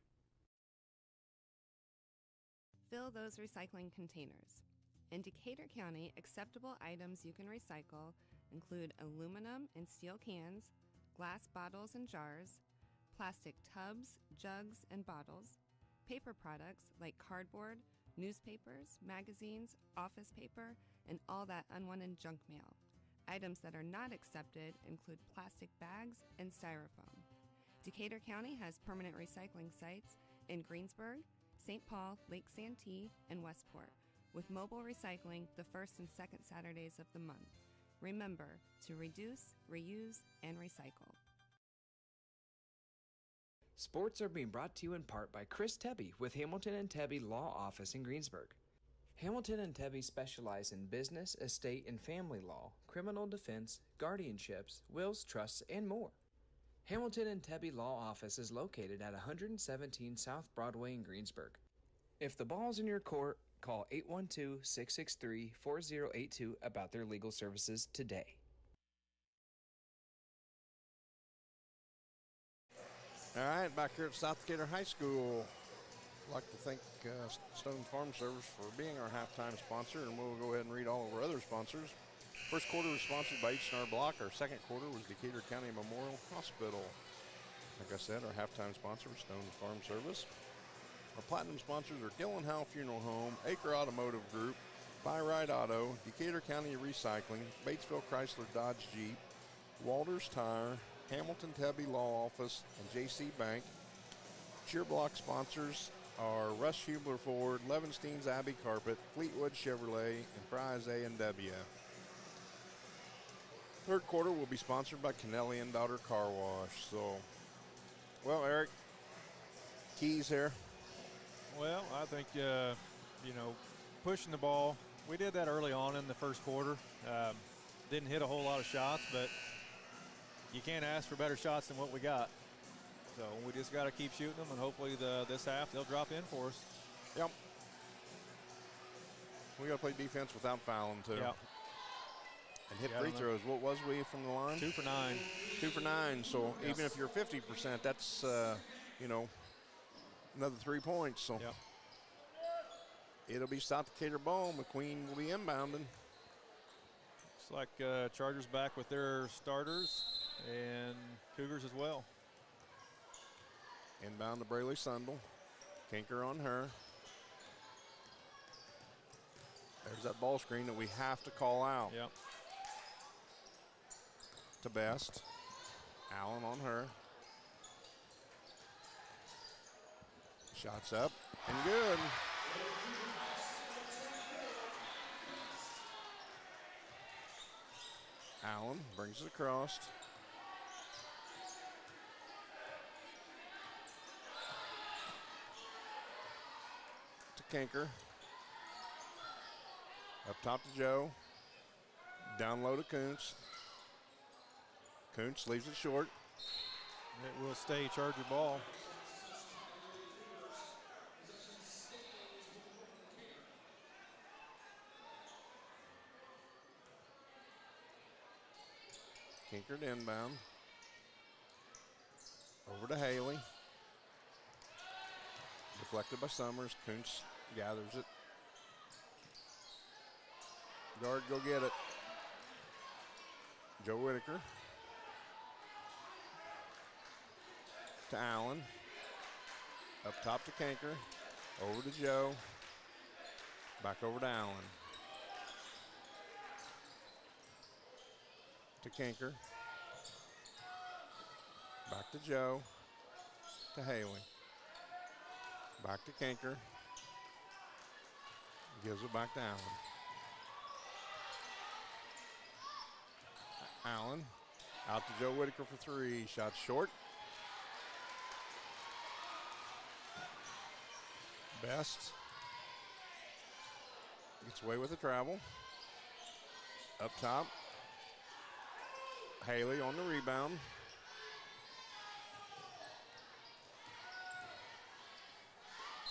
Fill those recycling containers. In Decatur County, acceptable items you can recycle include aluminum and steel cans, glass bottles and jars, plastic tubs, jugs, and bottles, paper products like cardboard, newspapers, magazines, office paper, and all that unwanted junk mail. Items that are not accepted include plastic bags and styrofoam. Decatur County has permanent recycling sites in Greensburg, St. Paul, Lake Santee, and Westport, with mobile recycling the first and second Saturdays of the month. Remember to reduce, reuse, and recycle. Sports are being brought to you in part by Chris Tebby with Hamilton and Tebby Law Office in Greensburg. Hamilton and Tebby specialize in business, estate, and family law, criminal defense, guardianships, wills, trusts, and more. Hamilton and Tebby Law Office is located at 117 South Broadway in Greensburg. If the ball's in your court, call 812-663-4082 about their legal services today. All right, back here at South Decatur High School. I'd like to thank Stone Farm Service for being our halftime sponsor, and we'll go ahead and read all of our other sponsors. First quarter was sponsored by H&R Block. Our second quarter was Decatur County Memorial Hospital. Like I said, our halftime sponsor was Stone Farm Service. Our platinum sponsors are Gillenhow Funeral Home, Acre Automotive Group, Buy Right Auto, Decatur County Recycling, Batesville Chrysler Dodge Jeep, Walters Tire, Hamilton Tebby Law Office, and JC Bank. Cheer Block sponsors are Russ Hubler Ford, Levenstein's Abbey Carpet, Fleetwood Chevrolet, and Fry's A&W. Third quarter will be sponsored by Kennelly and Daughter Car Wash. So, well, Eric, keys here. Well, I think, pushing the ball. We did that early on in the first quarter. Didn't hit a whole lot of shots, but you can't ask for better shots than what we got. So we just got to keep shooting them, and hopefully this half they'll drop in for us. Yep. We got to play defense without fouling, too. Yep. And hit free throws. What was we from the line? 2 for 9. 2 for 9. So Yep. even if you're 50%, that's, another 3 points. So yep. It'll be South Decatur ball. McQueen will be inbounding. Looks like Chargers back with their starters and Cougars as well. Inbound to Braley Sundel. Kinker on her. There's that ball screen that we have to call out. Yep. To Best. Allen on her. Shots up and good. Allen brings it across. To Kinker. Up top to Joe. Down low to Kuntz. Kuntz leaves it short. It will stay Charger ball. Kinker to inbound. Over to Haley. Deflected by Summers. Kuntz gathers it. Guard, go get it. Joe Whitaker. To Allen. Up top to Kinker. Over to Joe. Back over to Allen. To Kinker. Back to Joe. To Haley. Back to Kinker. Gives it back to Allen. Allen out to Joe Whitaker for 3. Shot short. Best gets away with the travel. Up top. Haley on the rebound.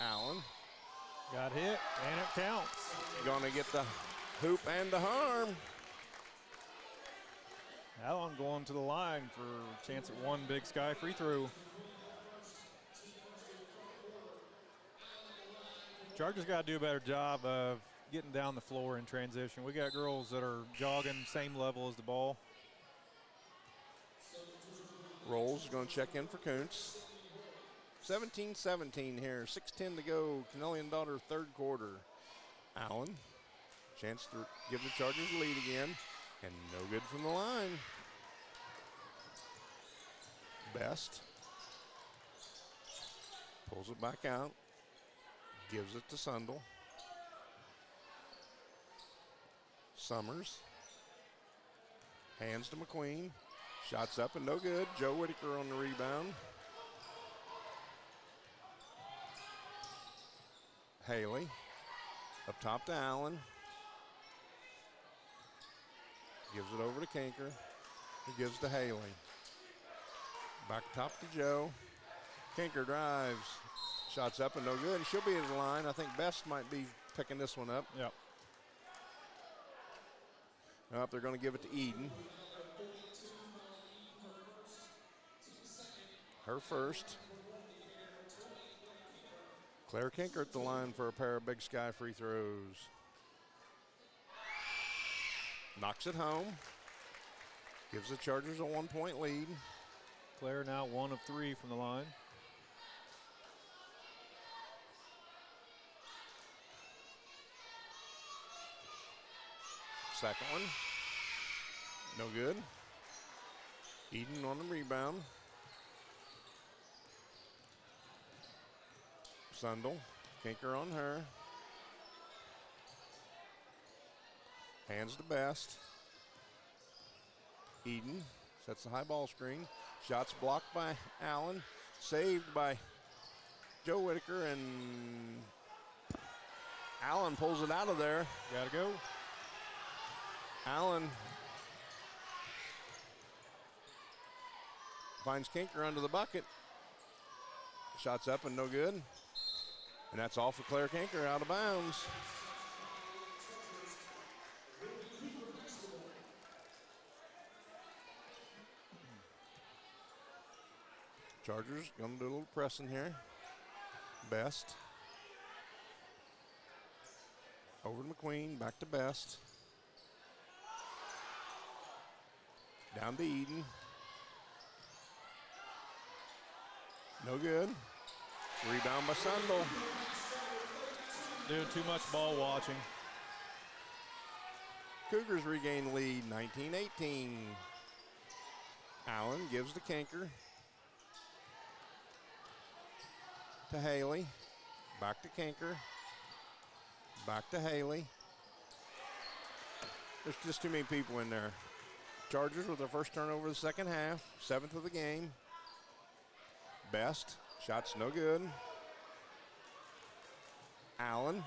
Allen. Got hit, and it counts. Gonna get the hoop and the harm. Allen going to the line for a chance at one Big Sky free throw. Chargers got to do a better job of getting down the floor in transition. We got girls that are jogging same level as the ball. Rolls is going to check in for Kuntz. 17-17 here, 6:10 to go. Kennelly and Daughter third quarter. Allen, chance to give the Chargers the lead again. And no good from the line. Best. Pulls it back out. Gives it to Sundel. Summers. Hands to McQueen. Shots up and no good. Joe Whitaker on the rebound. Haley. Up top to Allen. Gives it over to Kinker. He gives to Haley. Back top to Joe. Kinker drives. Shots up and no good. She'll be at the line. I think Best might be picking this one up. Yep. Nope, they're going to give it to Eden. Her first. Claire Kinker at the line for a pair of Big Sky free throws. Knocks it home. Gives the Chargers a 1-point lead. Claire now 1 of 3 from the line. Second one. No good. Eden on the rebound. Sundel. Kinker on her. Hands to Best. Eden sets the high ball screen. Shots blocked by Allen. Saved by Joe Whitaker, and Allen pulls it out of there. Gotta go. Allen finds Kinker under the bucket. Shots up and no good. And that's all for Claire Kinker, out of bounds. Chargers going to do a little pressing here. Best. Over to McQueen, back to Best. Down to Eden. No good. Rebound by Sundel. Doing too much ball watching. Cougars regain lead, 19-18. Allen gives to Kinker. To Haley. Back to Kinker. Back to Haley. There's just too many people in there. Chargers with their first turnover of the second half, 7th of the game. Best. Shots no good. Allen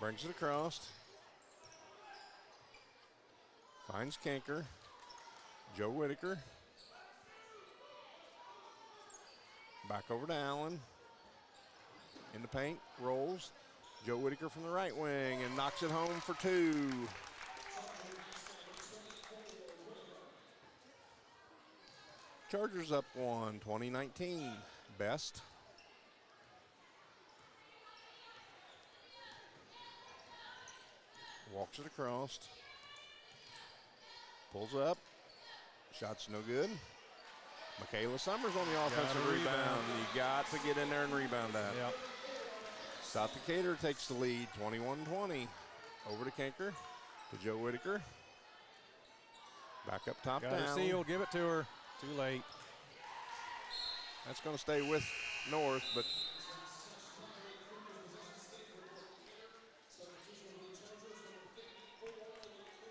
brings it across. Finds Kinker. Joe Whitaker. Back over to Allen. In the paint, rolls. Joe Whitaker from the right wing and knocks it home for 2. Chargers up 1, 2019. Best. Walks it across. Pulls up. Shots no good. Michaela Summers on the offensive rebound. You got to get in there and rebound that. Yep. South Decatur takes the lead, 21-20. Over to Kinker, to Joe Whitaker. Back up top Got down. her seal, give it to her. Too late. That's going to stay with North, but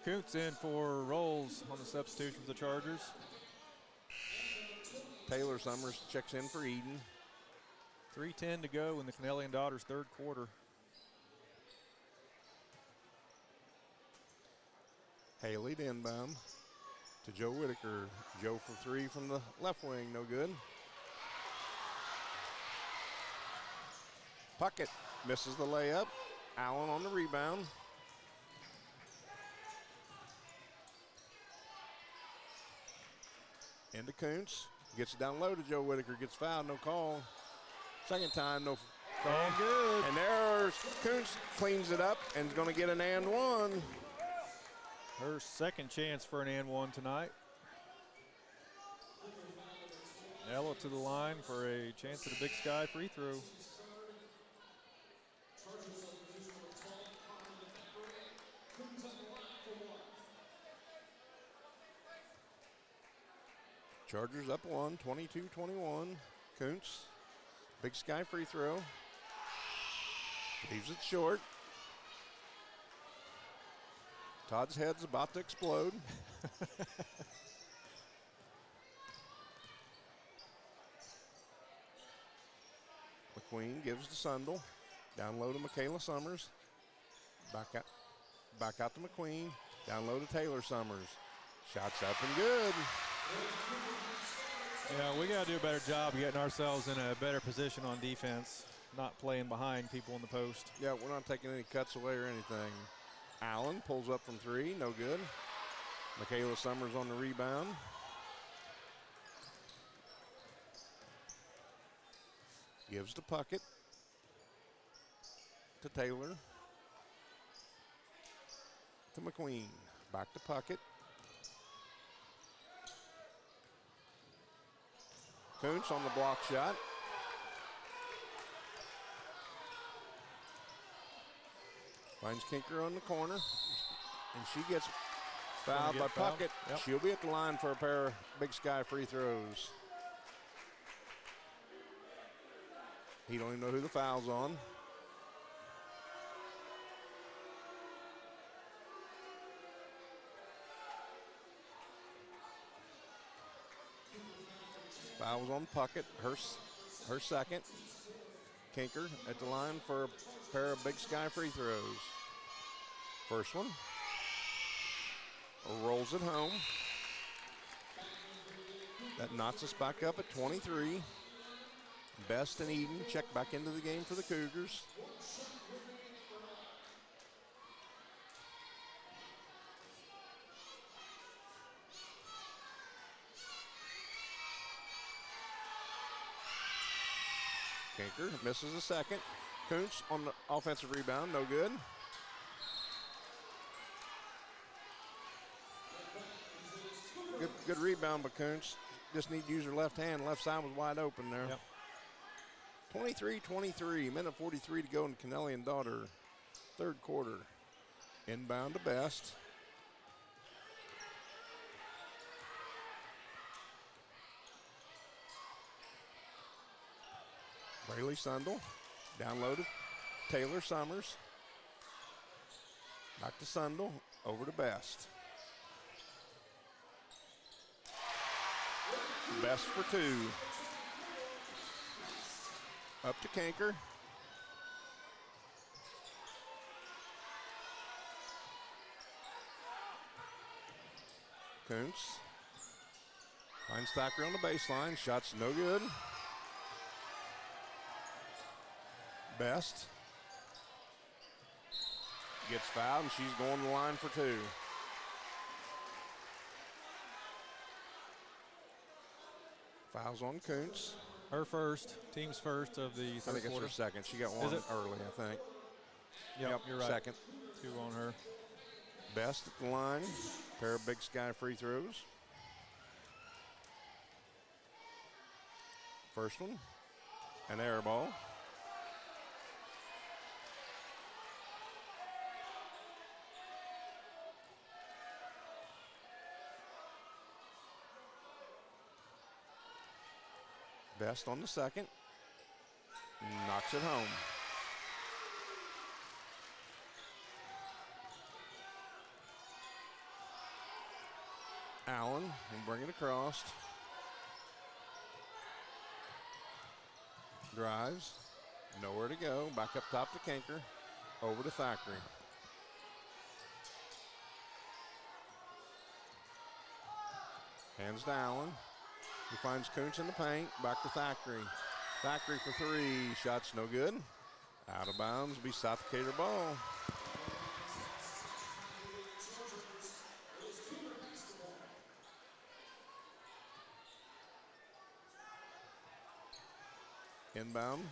Kuntz in for Rolls on the substitution for the Chargers. Taylor Summers checks in for Eden. 3:10 to go in the Kennelly and Daughters third quarter. Haley to inbound to Joe Whitaker. Joe for 3 from the left wing, no good. Puckett misses the layup. Allen on the rebound. Into Kuntz. Gets it down low to Joe Whitaker. Gets fouled, no call. Second time, no call. And good. And there's Kuntz, cleans it up and is going to get an and one. Her second chance for an and one tonight. Ella to the line for a chance at a Big Sky free throw. Chargers up one, 22-21. Kuntz, Big Sky free throw. Leaves it short. Todd's head's about to explode. McQueen gives to Sundel. Down low to Michaela Summers. Back out to McQueen. Down low to Taylor Summers. Shots up and good. Yeah, we got to do a better job of getting ourselves in a better position on defense, not playing behind people in the post. Yeah, we're not taking any cuts away or anything. Allen pulls up from three, no good. Michaela Summers on the rebound. Gives to Puckett. To Taylor. To McQueen. Back to Puckett. Kuntz on the block shot. Finds Kinker on the corner. And she gets fouled by Puckett. Yep. She'll be at the line for a pair of Big Sky free throws. He don't even know who the foul's on. Foul was on Puckett, her second. Kinker at the line for a pair of Big Sky free throws. First one. Rolls it home. That knocks us back up at 23. Best and Eden check back into the game for the Cougars. Kinker misses a second. Kuntz on the offensive rebound, no good. Good rebound by Kuntz. Just need to use her left hand. Left side was wide open there. Yep. 23-23, minute 43 to go in Kennelly and Daughter, third quarter. Inbound to Best. Braylee Sundel, down low to Taylor Summers. Back to Sundel, over to Best. Best for two. Up to Kinker. Kuntz. Finds Thacker on the baseline. Shot's no good. Best. Gets fouled and she's going to the line for two. Fouls on Kuntz. Her first, team's first of the I third think it's quarter. her second. She got one early, I think. Yep, you're right. Second. Two on her. Best at the line. Pair of Big Sky free throws. First one, an air ball. Best on the second. Knocks it home. Allen will bring it across. Drives. Nowhere to go. Back up top to Kinker. Over to Thackeray. Hands to Allen. He finds Kuntz in the paint. Back to Thackeray. Thackeray for three. Shots no good. Out of bounds. Be South Decatur ball. Inbound.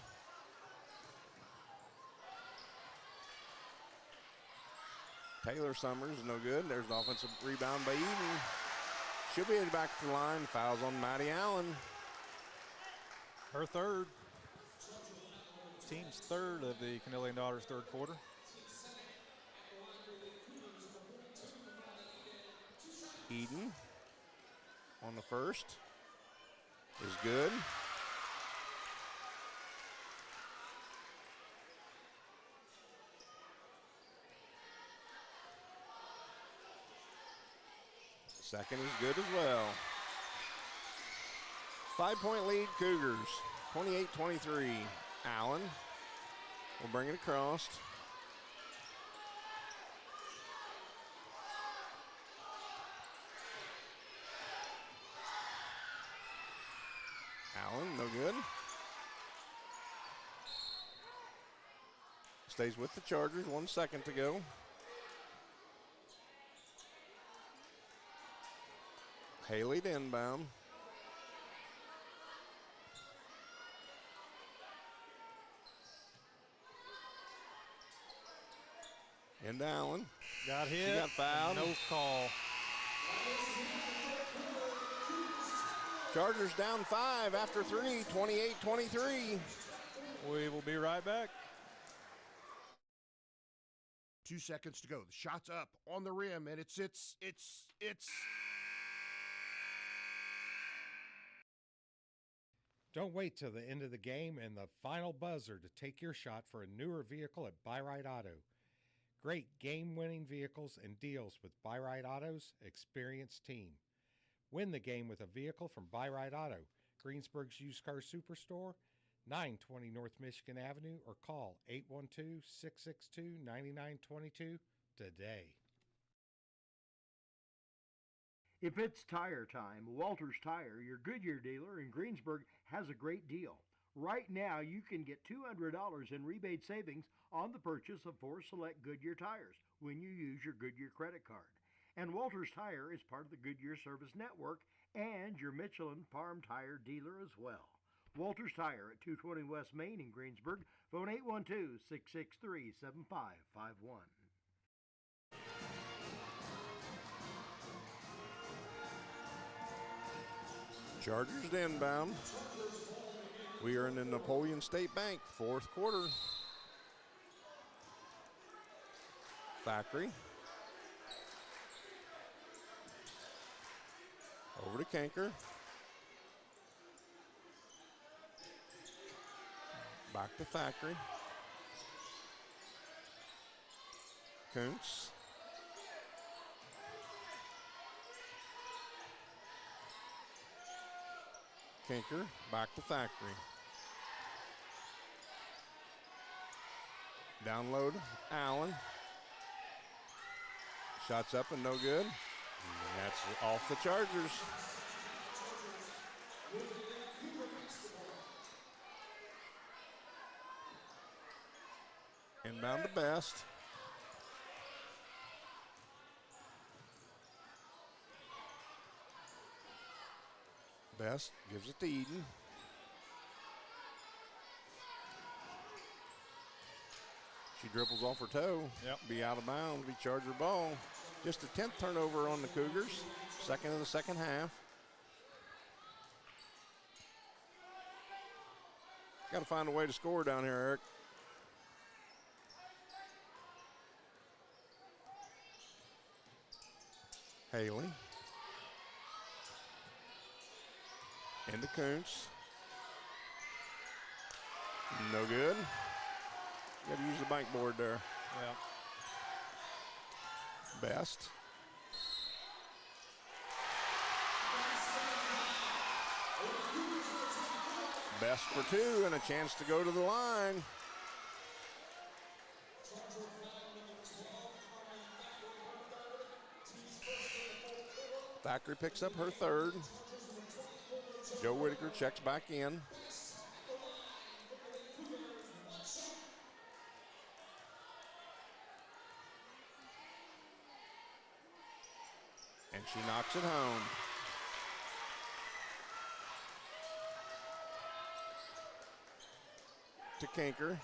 Taylor Summers is no good. There's an offensive rebound by Eden. She'll be back to the line. Fouls on Maddie Allen. Her third. Team's third of the Kennelly and Daughters third quarter. Eden on the first. is good. Second is good as well. 5-point lead, Cougars, 28-23. Allen will bring it across. Allen, no good. Stays with the Chargers, 1 second to go. Haley to inbound. Into Allen. Got hit. She got fouled. No call. Chargers down 5 after 3, 28-23. We will be right back. 2 seconds to go. The shot's up on the rim, and it's. Don't wait till the end of the game and the final buzzer to take your shot for a newer vehicle at Buy-Right Auto. Great game-winning vehicles and deals with Buy-Right Auto's experienced team. Win the game with a vehicle from Buy-Right Auto, Greensburg's used car superstore, 920 North Michigan Avenue, or call 812-662-9922 today. If it's tire time, Walters Tire, your Goodyear dealer in Greensburg, has a great deal. Right now, you can get $200 in rebate savings on the purchase of 4 select Goodyear tires when you use your Goodyear credit card. And Walters Tire is part of the Goodyear Service Network and your Michelin Farm Tire dealer as well. Walters Tire at 220 West Main in Greensburg. Phone 812-663-7551. Chargers to inbound. We are in the Napoleon State Bank, 4th quarter. Thackeray. Over to Kanker. Back to Thackeray. Kuntz. Kinker, back to Thackeray. Download, Allen. Shots up and no good. And that's off the Chargers. Inbound to Best. Best gives it to Eden. She dribbles off her toe. Yep. Be out of bounds, be Charger ball. Just a 10th turnover on the Cougars. Second of the second half. Got to find a way to score down here, Eric. Haley. Into Kuntz. No good. Got to use the bank board there. Yeah. Best. Best for 2 and a chance to go to the line. Thackeray picks up her 3rd. Joe Whitaker checks back in. And she knocks it home. To Kinker.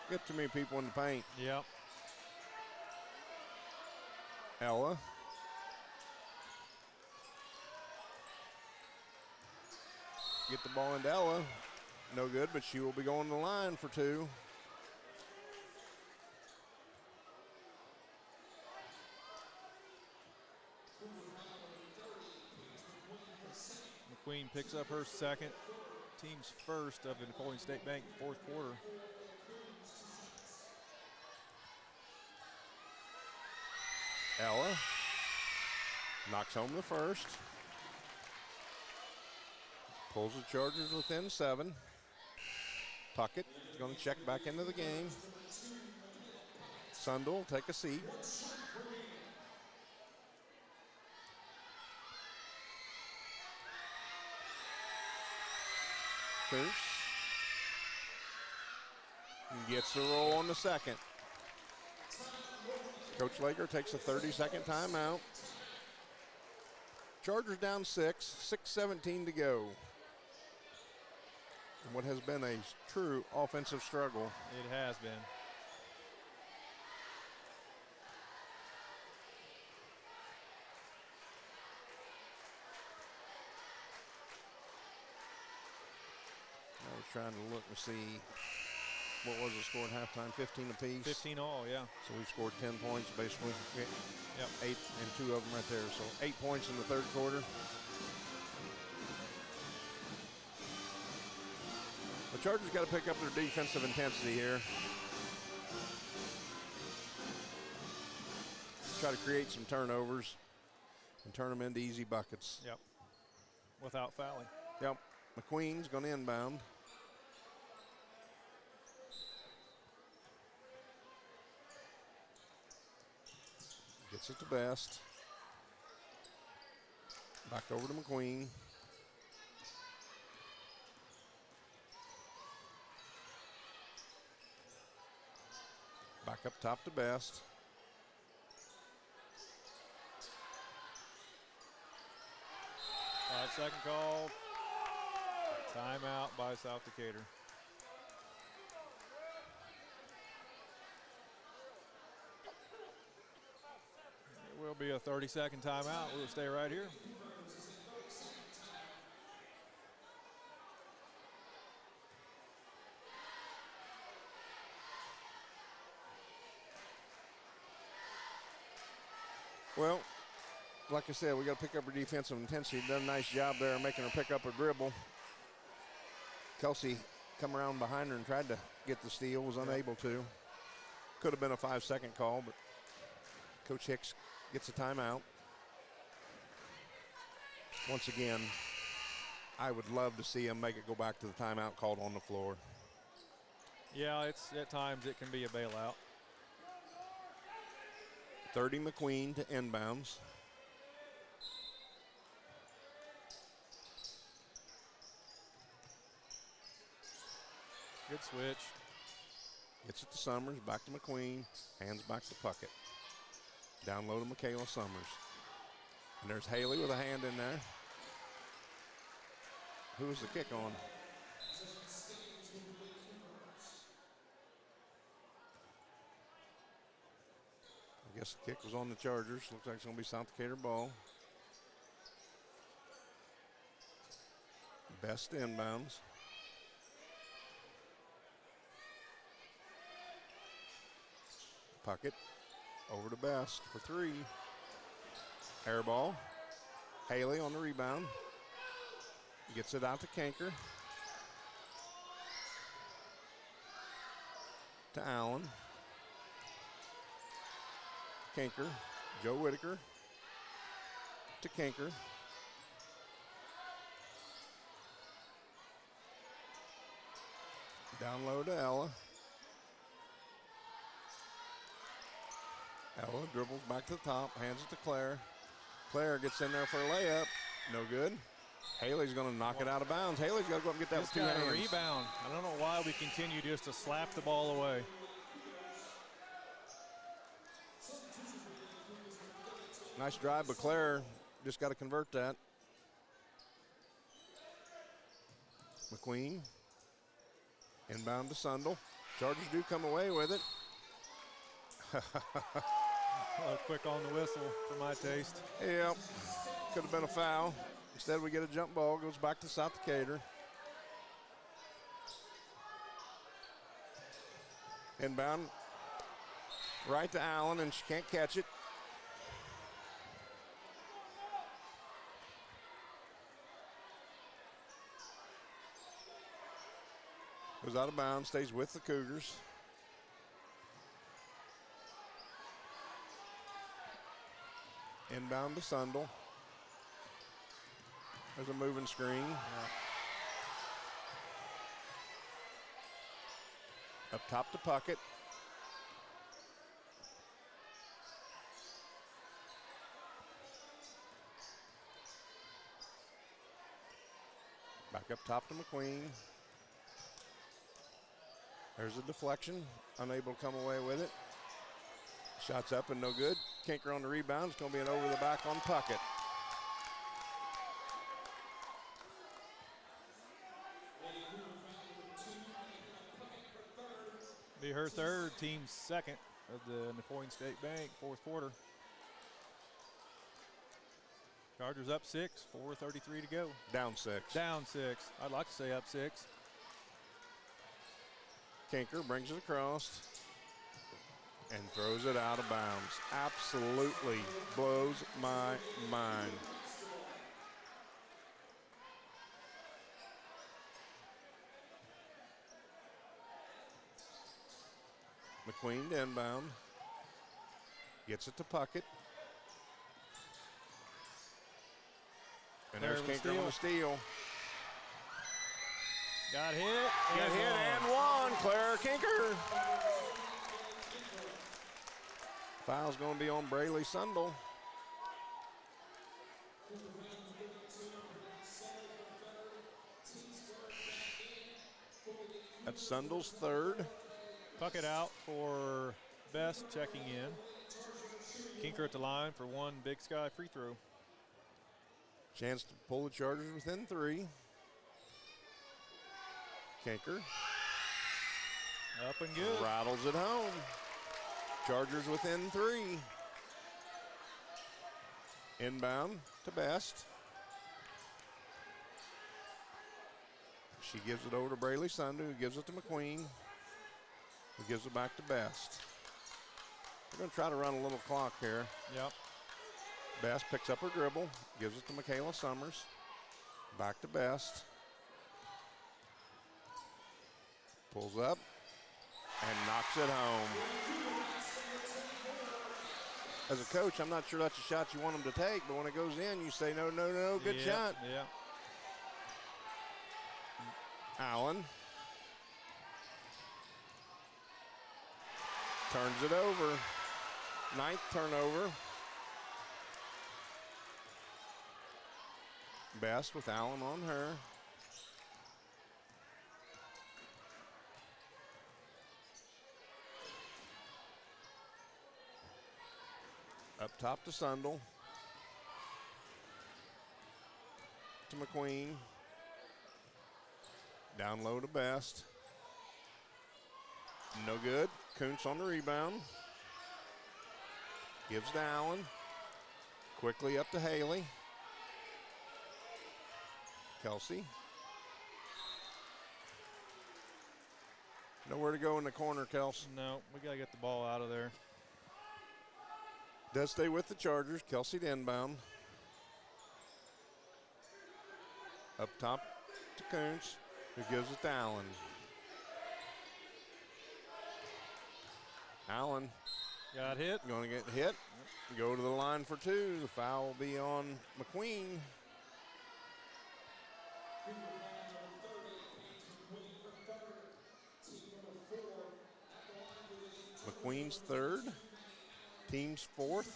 Get too many people in the paint. Yep. Ella. Get the ball into Ella. No good, but she will be going to the line for 2. McQueen picks up her second, team's first of the Napoleon State Bank fourth quarter. Ella knocks home the first. Pulls the Chargers within 7. Puckett is going to check back into the game. Sundel, take a seat. Coots gets the roll on the second. Coach Laker takes a 30-second timeout. Chargers down 6, 6:17 to go. And what has been a true offensive struggle. It has been. I was trying to look and see what was the score at halftime, 15 apiece. 15 all, yeah. So we've scored 10 points basically. Yep. 8 and 2 of them right there. So 8 points in the third quarter. The Chargers got to pick up their defensive intensity here. Try to create some turnovers and turn them into easy buckets. Yep. Without fouling. Yep. McQueen's going to inbound. Gets it to Best. Back over to McQueen. Back up top to Best. Second call. Timeout by South Decatur. It will be a 30-second timeout. We'll stay right here. Well, like I said, we got to pick up her defensive intensity. Done a nice job there making her pick up her dribble. Kelsey come around behind her and tried to get the steal, was unable to. Could have been a 5-second call, but Coach Hicks gets a timeout. Once again, I would love to see him make it go back to the timeout called on the floor. Yeah, it's at times it can be a bailout. 30 McQueen to inbounds. Good switch. Gets it to Summers, back to McQueen, hands back to Puckett. Down low to Michaela Summers. And there's Haley with a hand in there. Who was the kick on? I guess the kick was on the Chargers. Looks like it's going to be South Decatur ball. Best inbounds. Puckett over to Best for 3. Air ball. Haley on the rebound. Gets it out to Kanker. To Allen. Kanker. Joe Whitaker. To Kanker. Down low to Ella. Ella dribbles back to the top, hands it to Claire. Claire gets in there for a layup. No good. Haley's going to knock it out of bounds. Haley's got to go up and get that with 2 hands. A rebound. I don't know why we continue just to slap the ball away. Nice drive, but Claire just got to convert that. McQueen. Inbound to Sundel. Chargers do come away with it. Quick on the whistle for my taste. Yep. Could have been a foul. Instead, we get a jump ball. Goes back to South Decatur. Inbound. Right to Allen, and she can't catch it. Goes out of bounds, stays with the Cougars. Inbound to Sundel. There's a moving screen. Up top to Puckett. Back up top to McQueen. There's a deflection, unable to come away with it. Shots up and no good. Kinker on the rebound. It's going to be an over the back on Puckett. Be her third, team's second of the Napoleon State Bank, fourth quarter. Chargers up 6, 4:33 to go. Down 6. Down 6. I'd like to say up 6. Kinker brings it across and throws it out of bounds. Absolutely blows my mind. McQueen to inbound. Gets it to Puckett. And there's Kinker on the steal. Got hit. Got hit and one. Claire Kinker. Foul's going to be on Brayley Sundel. That's Sundel's third. Puckett out for Best, checking in. Kinker at the line for one Big Sky free throw. Chance to pull the Chargers within 3. Kinker. Up and good. Rattles it home. Chargers within 3. Inbound to Best. She gives it over to Brayley Sundu, who gives it to McQueen, who gives it back to Best. We're going to try to run a little clock here. Yep. Best picks up her dribble, gives it to Michaela Summers. Back to Best. Pulls up and knocks it home. As a coach, I'm not sure that's a shot you want them to take, but when it goes in, you say, no, no, no, good shot. Yeah. Allen turns it over. 9th turnover. Best with Allen on her. Up top to Sundel. To McQueen. Down low to Best. No good. Kuntz on the rebound. Gives to Allen. Quickly up to Haley. Kelsey. Nowhere to go in the corner, Kelsey. No, we got to get the ball out of there. Does stay with the Chargers. Kelsey to inbound. Up top to Kuntz, who gives it to Allen. Allen. Got hit. Going to get hit. Go to the line for 2. The foul will be on McQueen. McQueen's third. Team's 4th.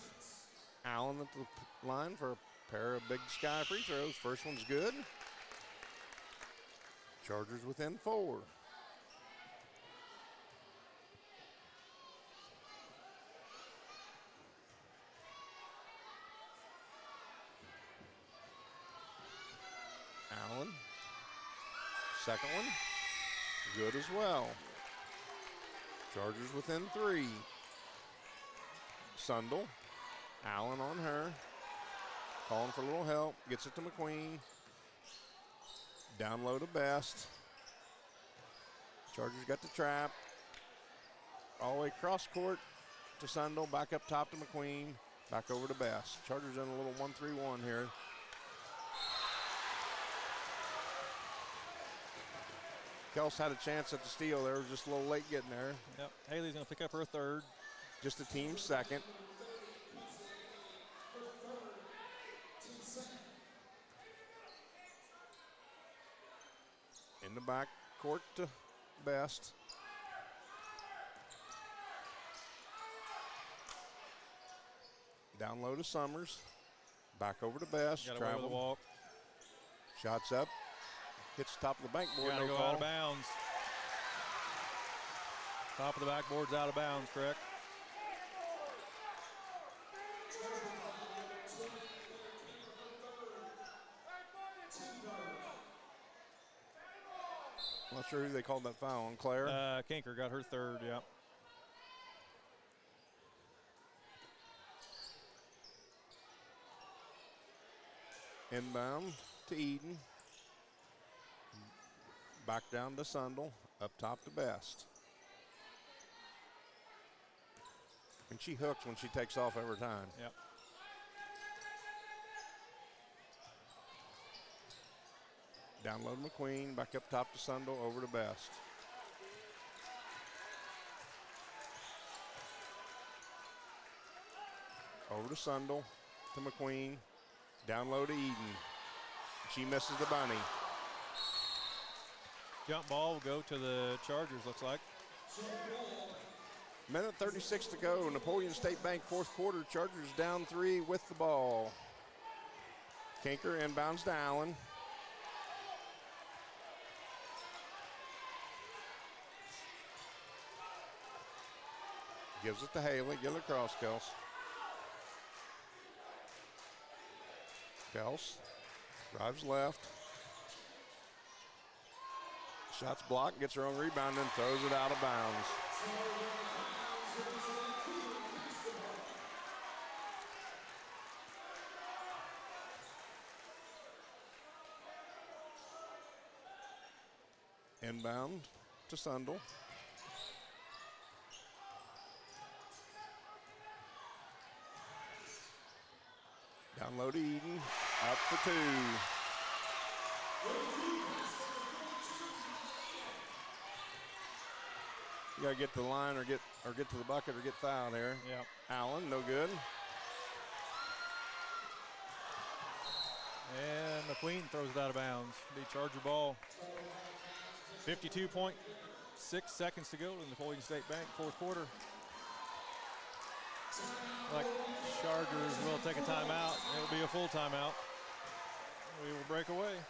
Allen at the line for a pair of Big Sky free throws. First one's good. Chargers within 4. Allen. Second one. Good as well. Chargers within 3. Sundel. Allen on her. Calling for a little help. Gets it to McQueen. Down low to Best. Chargers got the trap. All the way cross court to Sundel. Back up top to McQueen. Back over to Best. Chargers in a little 1-3-1 here. Kels had a chance at the steal there. Was just a little late getting there. Yep. Haley's going to pick up her third. Just the team's second. In the back court to Best. Down low to Summers. Back over to Best. Got away with the walk. Shots up. Hits the top of the backboard. Got to go out of bounds. Top of the backboard's out of bounds, correct? I'm not sure who they called that foul on. Claire? Kinker got her third, yeah. Inbound to Eden. Back down to Sundle. Up top to Best. And she hooks when she takes off every time. Yep. Down low to McQueen. Back up top to Sundle. Over to Best. Over to Sundle. To McQueen. Down low to Eden. She misses the bunny. Jump ball will go to the Chargers, looks like. Minute 36 to go. Napoleon State Bank fourth quarter. Chargers down 3 with the ball. Kinker inbounds to Allen. Gives it to Haley. Get it across, Kels. Kels drives left. Shots blocked, gets her own rebound, and throws it out of bounds. Inbound to Sundle. Down low to Eden, up for 2. You gotta get to the line or get to the bucket or get fouled here. Yep. Allen, no good. And McQueen throws it out of bounds. Be Charger ball. 52.6 seconds to go in the Napoleon State Bank fourth quarter. Like Chargers will take a timeout. It'll be a full timeout. We will break away.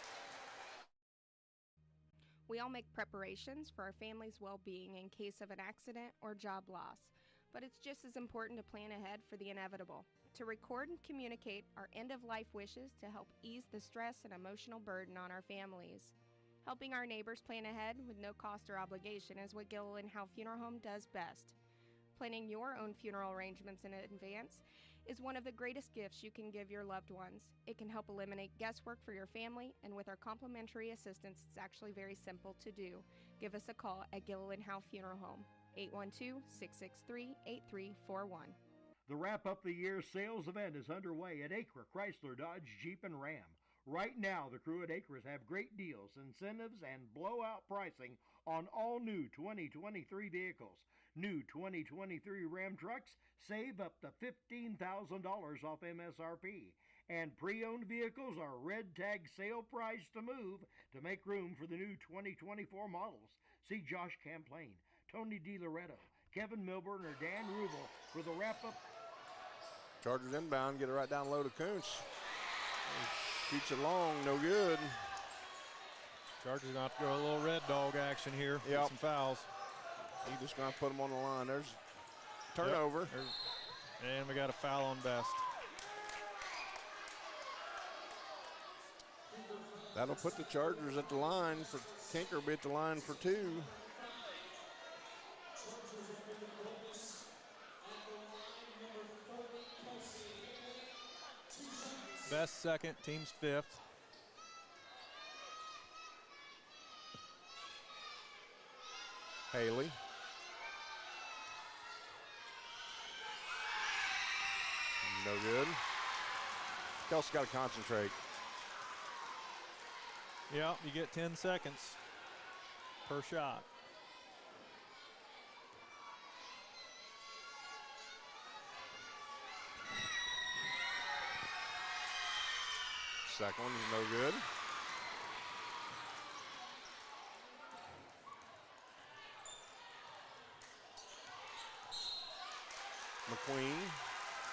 We all make preparations for our family's well-being in case of an accident or job loss, but it's just as important to plan ahead for the inevitable, to record and communicate our end-of-life wishes to help ease the stress and emotional burden on our families. Helping our neighbors plan ahead with no cost or obligation is what Gilliland Howe Funeral Home does best. Planning your own funeral arrangements in advance is one of the greatest gifts you can give your loved ones. It can help eliminate guesswork for your family, and with our complimentary assistance, it's actually very simple to do. Give us a call at Gilliland Howe Funeral Home, 812-663-8341. The wrap-up the year sales event is underway at Acra Chrysler Dodge Jeep and Ram. Right now, the crew at Acres have great deals, incentives, and blowout pricing on all new 2023 vehicles. New 2023 Ram trucks save up to $15,000 off MSRP. And pre-owned vehicles are red tag sale price to move to make room for the new 2024 models. See Josh Camplain, Tony DiLoretto, Kevin Milburn, or Dan Rubel for the wrap-up. Chargers inbound, get it right down low to Kuntz. Shoots it long, no good. Chargers going to have to go a little red dog action here. Yep. Get some fouls. He's just going to put them on the line. There's turnover. Yep. And we got a foul on Best. That'll put the Chargers at the line for Kinker, will be at the line for 2. Best second, team's 5th. Haley. No good. Kelsey's got to concentrate. Yeah, you get 10 seconds. per shot. Second one is no good. McQueen.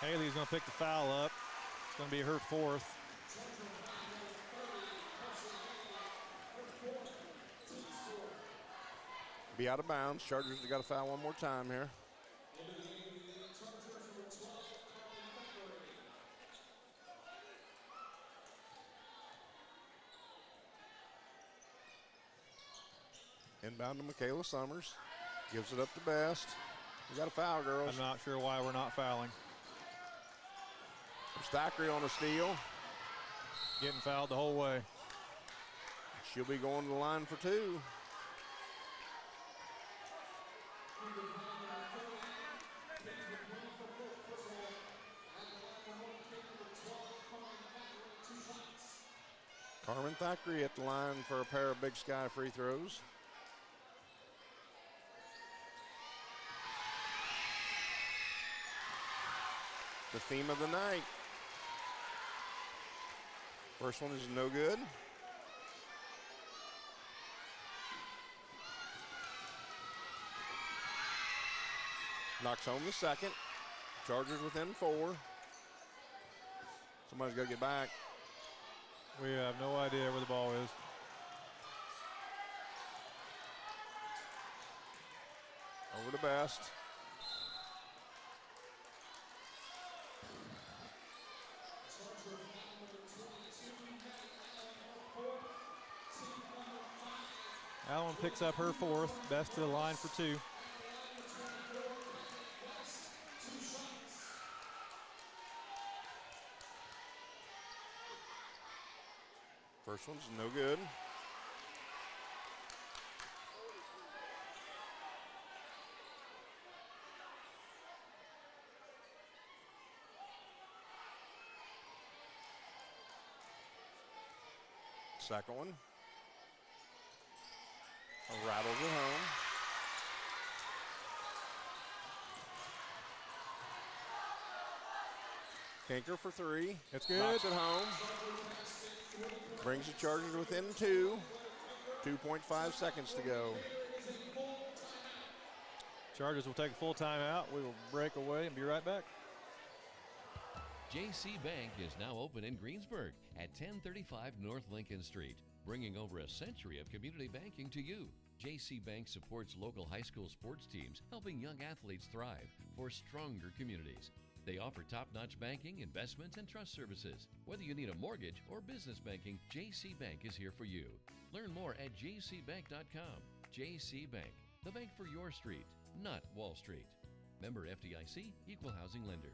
Haley's going to pick the foul up. It's going to be her fourth. Be out of bounds. Chargers have got to foul one more time here. Inbound to Michaela Summers. Gives it up to Best. We got a foul, girls. I'm not sure why we're not fouling. Thackeray on a steal. Getting fouled the whole way. She'll be going to the line for two. Carmen Thackeray at the line for a pair of Big Sky free throws. The theme of the night. First one is no good. Knocks home the second. Chargers within 4. Somebody's got to get back. We have no idea where the ball is. Over to Best. Allen picks up her fourth. Best to the line for two. First one's no good. Second one. Rattles it home. Kinker for 3. It's good. Knocks it home. Brings the Chargers within 2. 2.5 seconds to go. Chargers will take a full timeout. We will break away and be right back. JC Bank is now open in Greensburg at 1035 North Lincoln Street, bringing over a century of community banking to you. JC Bank supports local high school sports teams, helping young athletes thrive for stronger communities. They offer top-notch banking, investments, and trust services. Whether you need a mortgage or business banking, JC Bank is here for you. Learn more at jcbank.com. JC Bank, the bank for your street, not Wall Street. Member FDIC, Equal Housing Lender.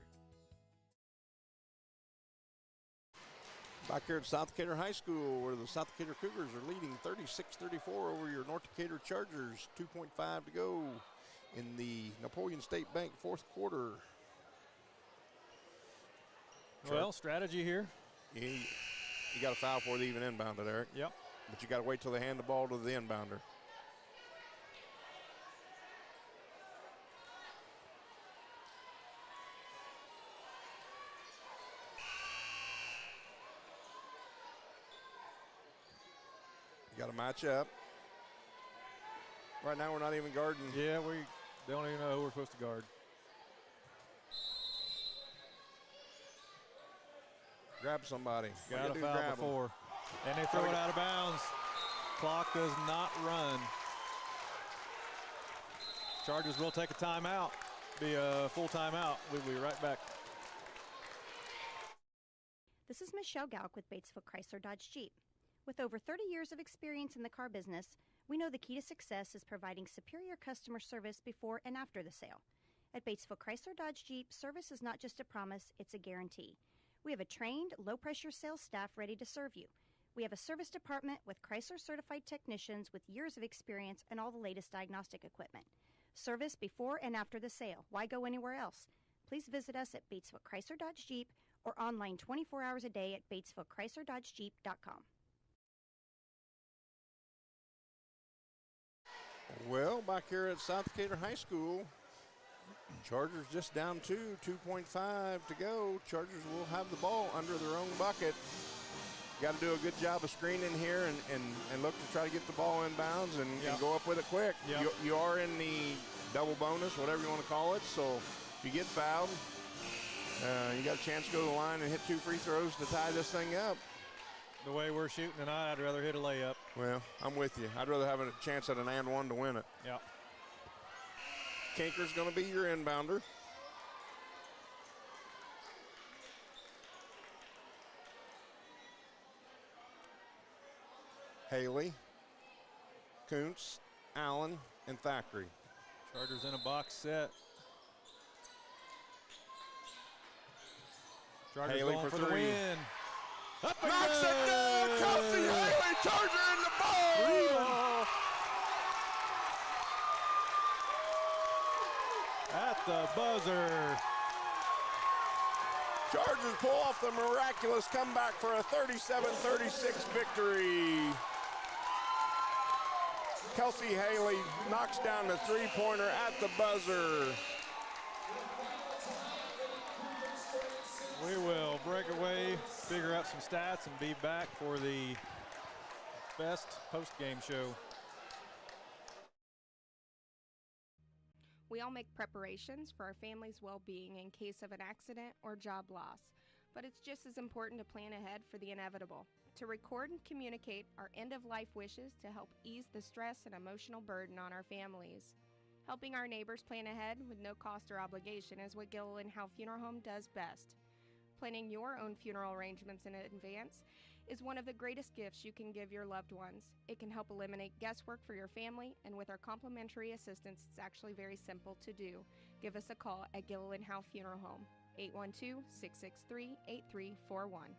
Back here at South Decatur High School, where the South Decatur Cougars are leading 36-34 over your North Decatur Chargers. 2.5 to go in the Napoleon State Bank fourth quarter. Well, strategy here. You got a foul for the even inbounded, Eric. Yep. But you got to wait till they hand the ball to the inbounder. You got to match up. Right now we're not even guarding. Yeah, we don't even know who we're supposed to guard. Grab somebody. Got a foul before. And they throw it out of bounds. Clock does not run. Chargers will take a timeout. Be a full timeout. We'll be right back. This is Michelle Gauk with Batesville Chrysler Dodge Jeep. With over 30 years of experience in the car business, we know the key to success is providing superior customer service before and after the sale. At Batesville Chrysler Dodge Jeep, service is not just a promise, it's a guarantee. We have a trained, low-pressure sales staff ready to serve you. We have a service department with Chrysler-certified technicians with years of experience and all the latest diagnostic equipment. Service before and after the sale. Why go anywhere else? Please visit us at Batesville Chrysler Dodge Jeep or online 24 hours a day at BatesvilleChryslerDodgeJeep.com. Well, back here at South Decatur High School, Chargers just down 2.5 to go. Chargers will have the ball under their own bucket. Got to do a good job of screening here and look to try to get the ball in bounds and go up with it quick. Yep. You are in the double bonus, whatever you want to call it. So if you get fouled, you got a chance to go to the line and hit 2 free throws to tie this thing up. The way we're shooting tonight, I'd rather hit a layup. Well, I'm with you. I'd rather have a chance at an and one to win it. Yeah. Kinker's going to be your inbounder. Haley, Kuntz, Allen, and Thackeray. Chargers in a box set. Chargers Haley going for the three. win. Up and Knocks it down. Kelsey Haley, Charger in the ball. At the buzzer. Chargers pull off the miraculous comeback for a 37-36 victory. Kelsey Haley knocks down the three-pointer at the buzzer. We will break away, figure out some stats, and be back for the best post-game show. We all make preparations for our family's well-being in case of an accident or job loss, but it's just as important to plan ahead for the inevitable, to record and communicate our end-of-life wishes to help ease the stress and emotional burden on our families. Helping our neighbors plan ahead with no cost or obligation is what Gilliland Howe Funeral Home does best. Planning your own funeral arrangements in advance is one of the greatest gifts you can give your loved ones. It can help eliminate guesswork for your family, and with our complimentary assistance, it's actually very simple to do. Give us a call at Gilliland Howe Funeral Home, 812-663-8341.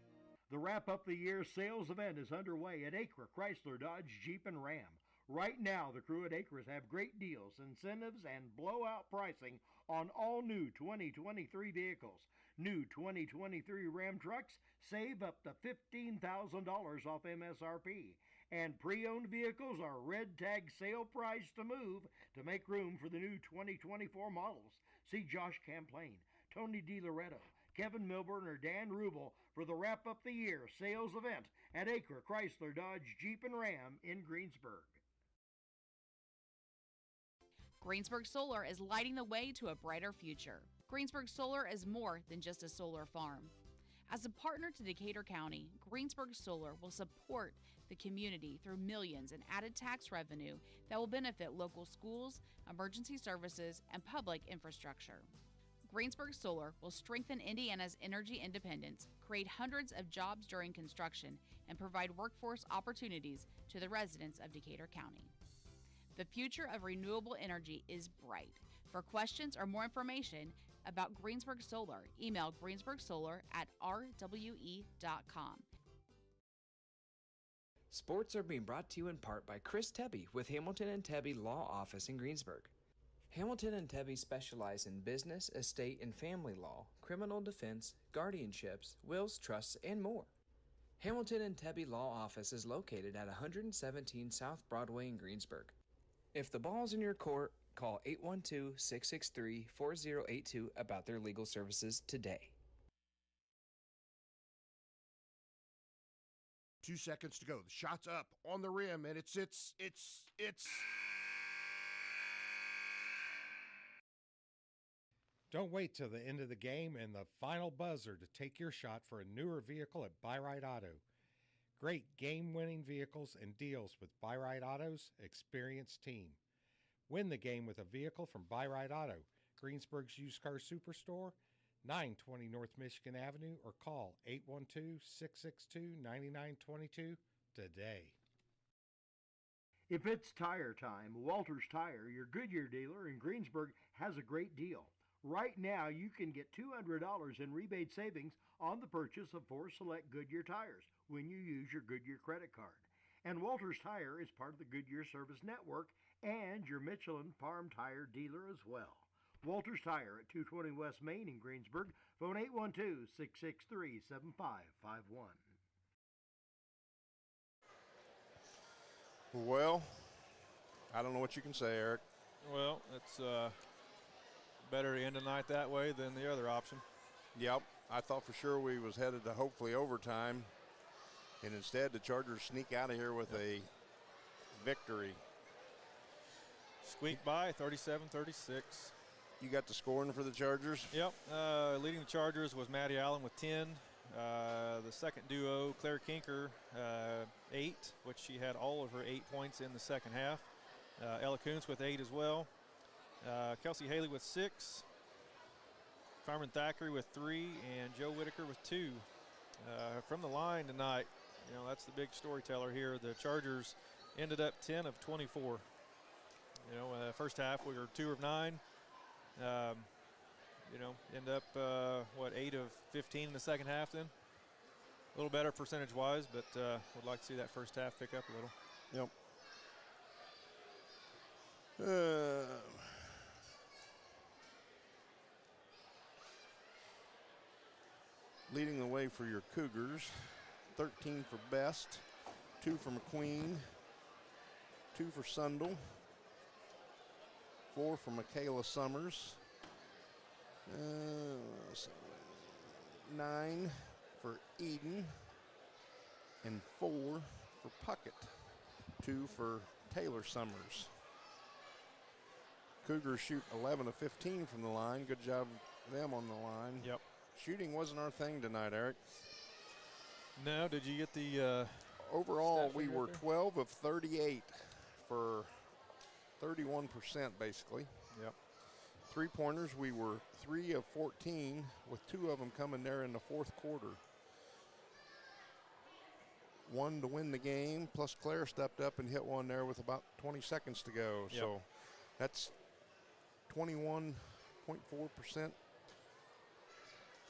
The Wrap Up the Year sales event is underway at Acre Chrysler Dodge Jeep and Ram. Right now, the crew at Acres have great deals, incentives, and blowout pricing on all new 2023 vehicles. New 2023 Ram trucks save up to $15,000 off MSRP. And pre-owned vehicles are red tag sale price to move to make room for the new 2024 models. See Josh Camplain, Tony DiLoretto, Kevin Milburn, or Dan Rubel for the Wrap Up the Year sales event at Acre Chrysler Dodge Jeep and Ram in Greensburg. Greensburg Solar is lighting the way to a brighter future. Greensburg Solar is more than just a solar farm. As a partner to Decatur County, Greensburg Solar will support the community through millions in added tax revenue that will benefit local schools, emergency services, and public infrastructure. Greensburg Solar will strengthen Indiana's energy independence, create hundreds of jobs during construction, and provide workforce opportunities to the residents of Decatur County. The future of renewable energy is bright. For questions or more information about Greensburg Solar, email greensburgsolar@rwe.com. Sports are being brought to you in part by Chris Tebby with Hamilton and Tebby Law Office in Greensburg. Hamilton and Tebby specialize in business, estate, and family law, criminal defense, guardianships, wills, trusts, and more. Hamilton and Tebby Law Office is located at 117 South Broadway in Greensburg. If the ball's in your court, call 812-663-4082 about their legal services today. 2 seconds to go. The shot's up on the rim, and it's. Don't wait till the end of the game and the final buzzer to take your shot for a newer vehicle at Buy-Right Auto. Great game-winning vehicles and deals with Buy-Right Auto's experienced team. Win the game with a vehicle from Buy-Right Auto, Greensburg's used car superstore, 920 North Michigan Avenue, or call 812-662-9922 today. If it's tire time, Walters Tire, your Goodyear dealer in Greensburg, has a great deal. Right now, you can get $200 in rebate savings on the purchase of 4 select Goodyear tires when you use your Goodyear credit card. And Walters Tire is part of the Goodyear Service Network and your Michelin Farm Tire dealer as well. Walters Tire at 220 West Main in Greensburg. Phone 812-663-7551. Well, I don't know what you can say, Eric. Well, it's better to end the night that way than the other option. Yep, I thought for sure we was headed to hopefully overtime, and instead the Chargers sneak out of here with a victory. Squeak by, 37-36. You got the scoring for the Chargers? Yep, leading the Chargers was Maddie Allen with 10. The second duo, Claire Kinker, 8, which she had all of her 8 points in the second half. Ella Kuntz with 8 as well. Kelsey Haley with 6. Carmen Thackeray with 3, and Joe Whitaker with 2. From the line tonight, that's the big storyteller here. The Chargers ended up 10 of 24. First half we were 2 of 9. End up, 8 of 15 in the second half then. A little better percentage-wise, but would like to see that first half pick up a little. Yep. Leading the way for your Cougars, 13 for Best, 2 for McQueen, 2 for Sundel, 4 for Michaela Summers, 9 for Eden, and 4 for Puckett, 2 for Taylor Summers. Cougars shoot 11 of 15 from the line. Good job them on the line. Yep. Shooting wasn't our thing tonight, Eric. No, did you get the overall, we were 12 of 38 for 31% basically. Yep. Three-pointers, we were 3 of 14 with 2 of them coming there in the fourth quarter. 1 to win the game, plus Claire stepped up and hit one there with about 20 seconds to go. Yep. So that's 21.4%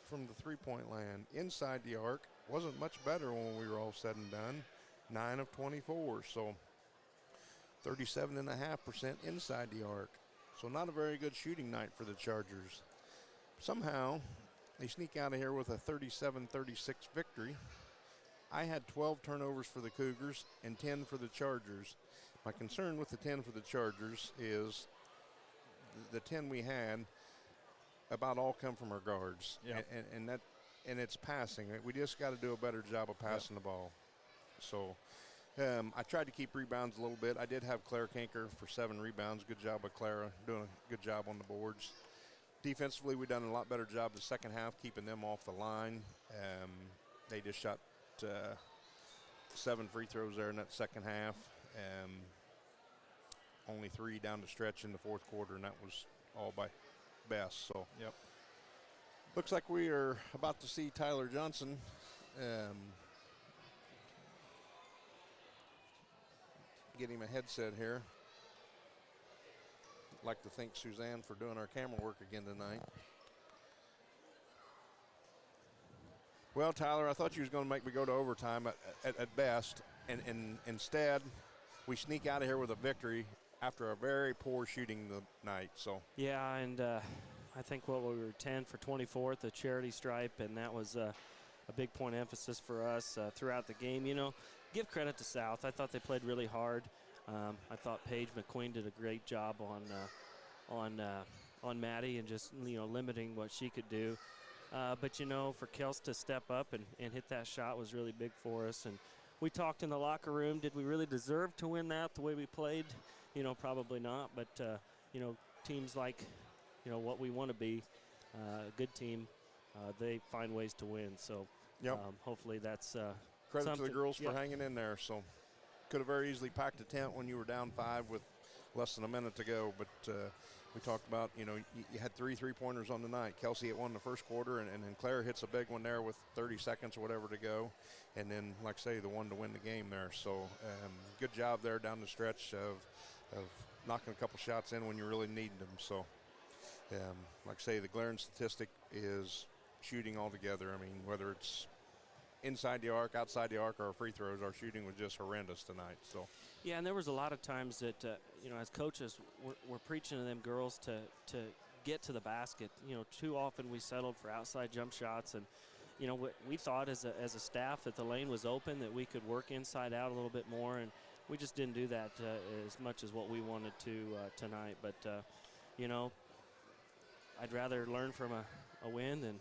from the three-point land. Inside the arc wasn't much better when we were all said and done. 9 of 24, so 37.5% inside the arc. So not a very good shooting night for the Chargers. Somehow, they sneak out of here with a 37-36 victory. I had 12 turnovers for the Cougars and 10 for the Chargers. My concern with the 10 for the Chargers is the 10 we had about all come from our guards. Yep. And it's passing. We just got to do a better job of passing the ball. So I tried to keep rebounds a little bit. I did have Claire Kinker for 7 rebounds. Good job by Clara, doing a good job on the boards. Defensively, we done a lot better job the second half, keeping them off the line. They just shot 7 free throws there in that second half. Only 3 down the stretch in the fourth quarter, and that was all by Best. So yep. Looks like we are about to see Tyler Johnson get him a headset here. I'd like to thank Suzanne for doing our camera work again tonight. Well, Tyler, I thought you was going to make me go to overtime at best, and instead we sneak out of here with a victory after a very poor shooting night. So yeah, and I think we were 10 for 24 at the charity stripe, and that was a big point of emphasis for us throughout the game. Give credit to South. I thought they played really hard. I thought Paige McQueen did a great job on Maddie and just limiting what she could do. But for Kels to step up and hit that shot was really big for us. And we talked in the locker room, did we really deserve to win that the way we played? Probably not. But, teams like, what we want to be, a good team, they find ways to win. So yep. Hopefully that's credit to the girls for yep. hanging in there. So could have very easily packed a tent when you were down 5 with less than a minute to go. But we talked about, you had 3 3-pointers on the night. Kelsey hit one in the first quarter, and then Claire hits a big one there with 30 seconds or whatever to go. And then, like I say, the one to win the game there. So good job there down the stretch of knocking a couple shots in when you really needed them. So, like I say, the glaring statistic is shooting altogether. I mean, whether it's inside the arc, outside the arc, or free throws, our shooting was just horrendous tonight. So. Yeah, and there was a lot of times that, as coaches, we're preaching to them girls to get to the basket. Too often we settled for outside jump shots, and, we thought as a staff that the lane was open, that we could work inside out a little bit more, and we just didn't do that as much as what we wanted to tonight. But, you know, I'd rather learn from a win than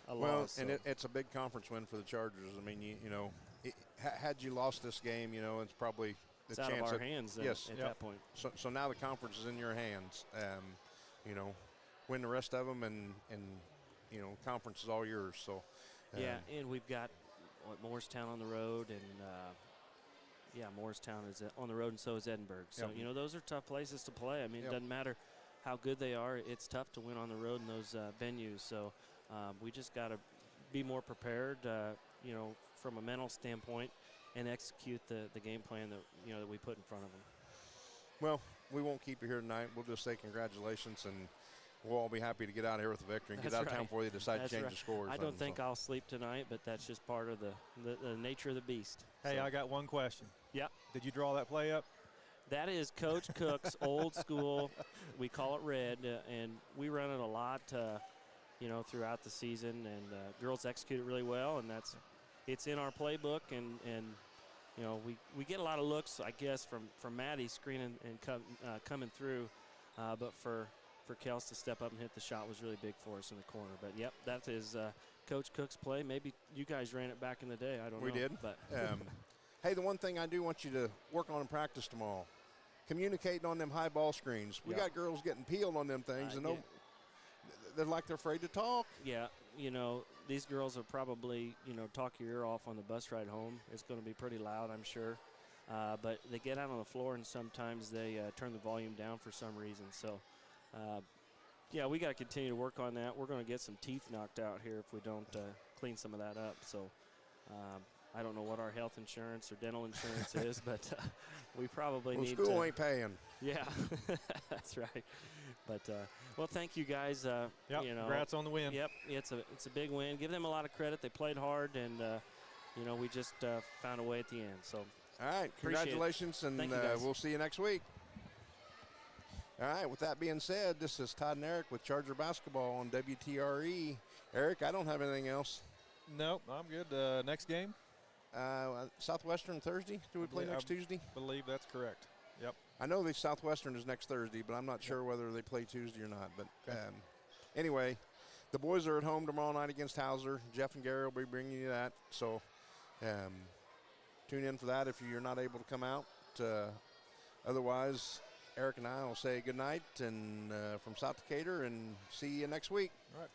a loss. Well, and it's a big conference win for the Chargers. I mean, you know, had you lost this game, you know, it's probably the out chance of our hands at that point. So now the conference is in your hands. You know, win the rest of them, and you know, conference is all yours. So yeah, and we've got Morristown on the road, and Morristown is on the road, and so is Edinburgh. So you know, those are tough places to play. I mean, it doesn't matter how good they are; it's tough to win on the road in those venues. So we just got to be more prepared, you know, from a mental standpoint, and execute the game plan that we put in front of them. Well, we won't keep you here tonight. We'll just say congratulations, and we'll all be happy to get out of here with a victory and get out of town before you decide to change the score. I don't think I'll sleep tonight, but that's just part of the nature of the beast. Hey, I got one question. Yeah. Did you draw that play up? That is Coach Cook's old school. We call it red, and we run it a lot, you know, throughout the season. And girls execute it really well, and it's in our playbook. And you know, we get a lot of looks, I guess, from Maddie screening and coming through, but for Kels to step up and hit the shot was really big for us in the corner. But yep, that is Coach Cook's play. Maybe you guys ran it back in the day. I don't know. We did. But hey, the one thing I do want you to work on in practice tomorrow, communicating on them high ball screens. We got girls getting peeled on them things, and they're like they're afraid to talk. Yeah, you know, these girls will probably, you know, talk your ear off on the bus ride home. It's going to be pretty loud, I'm sure. But they get out on the floor, and sometimes they turn the volume down for some reason. So, yeah, we got to continue to work on that. We're going to get some teeth knocked out here if we don't clean some of that up. So, I don't know what our health insurance or dental insurance is, but we probably need school ain't paying. Yeah, that's right. But, well, thank you guys. Yep, you know, congrats on the win. Yep, it's a big win. Give them a lot of credit. They played hard, and, you know, we just found a way at the end. So, all right, congratulations, and we'll see you next week. All right, with that being said, this is Todd and Eric with Charger Basketball on WTRE. Eric, I don't have anything else. Nope, I'm good. Next game? Southwestern Thursday. Do we play next Tuesday? I believe that's correct. Yep. I know the Southwestern is next Thursday, but I'm not sure whether they play Tuesday or not. But anyway, the boys are at home tomorrow night against Hauser. Jeff and Gary will be bringing you that. So tune in for that if you're not able to come out. Otherwise, Eric and I will say good night and from South Decatur and see you next week. All right.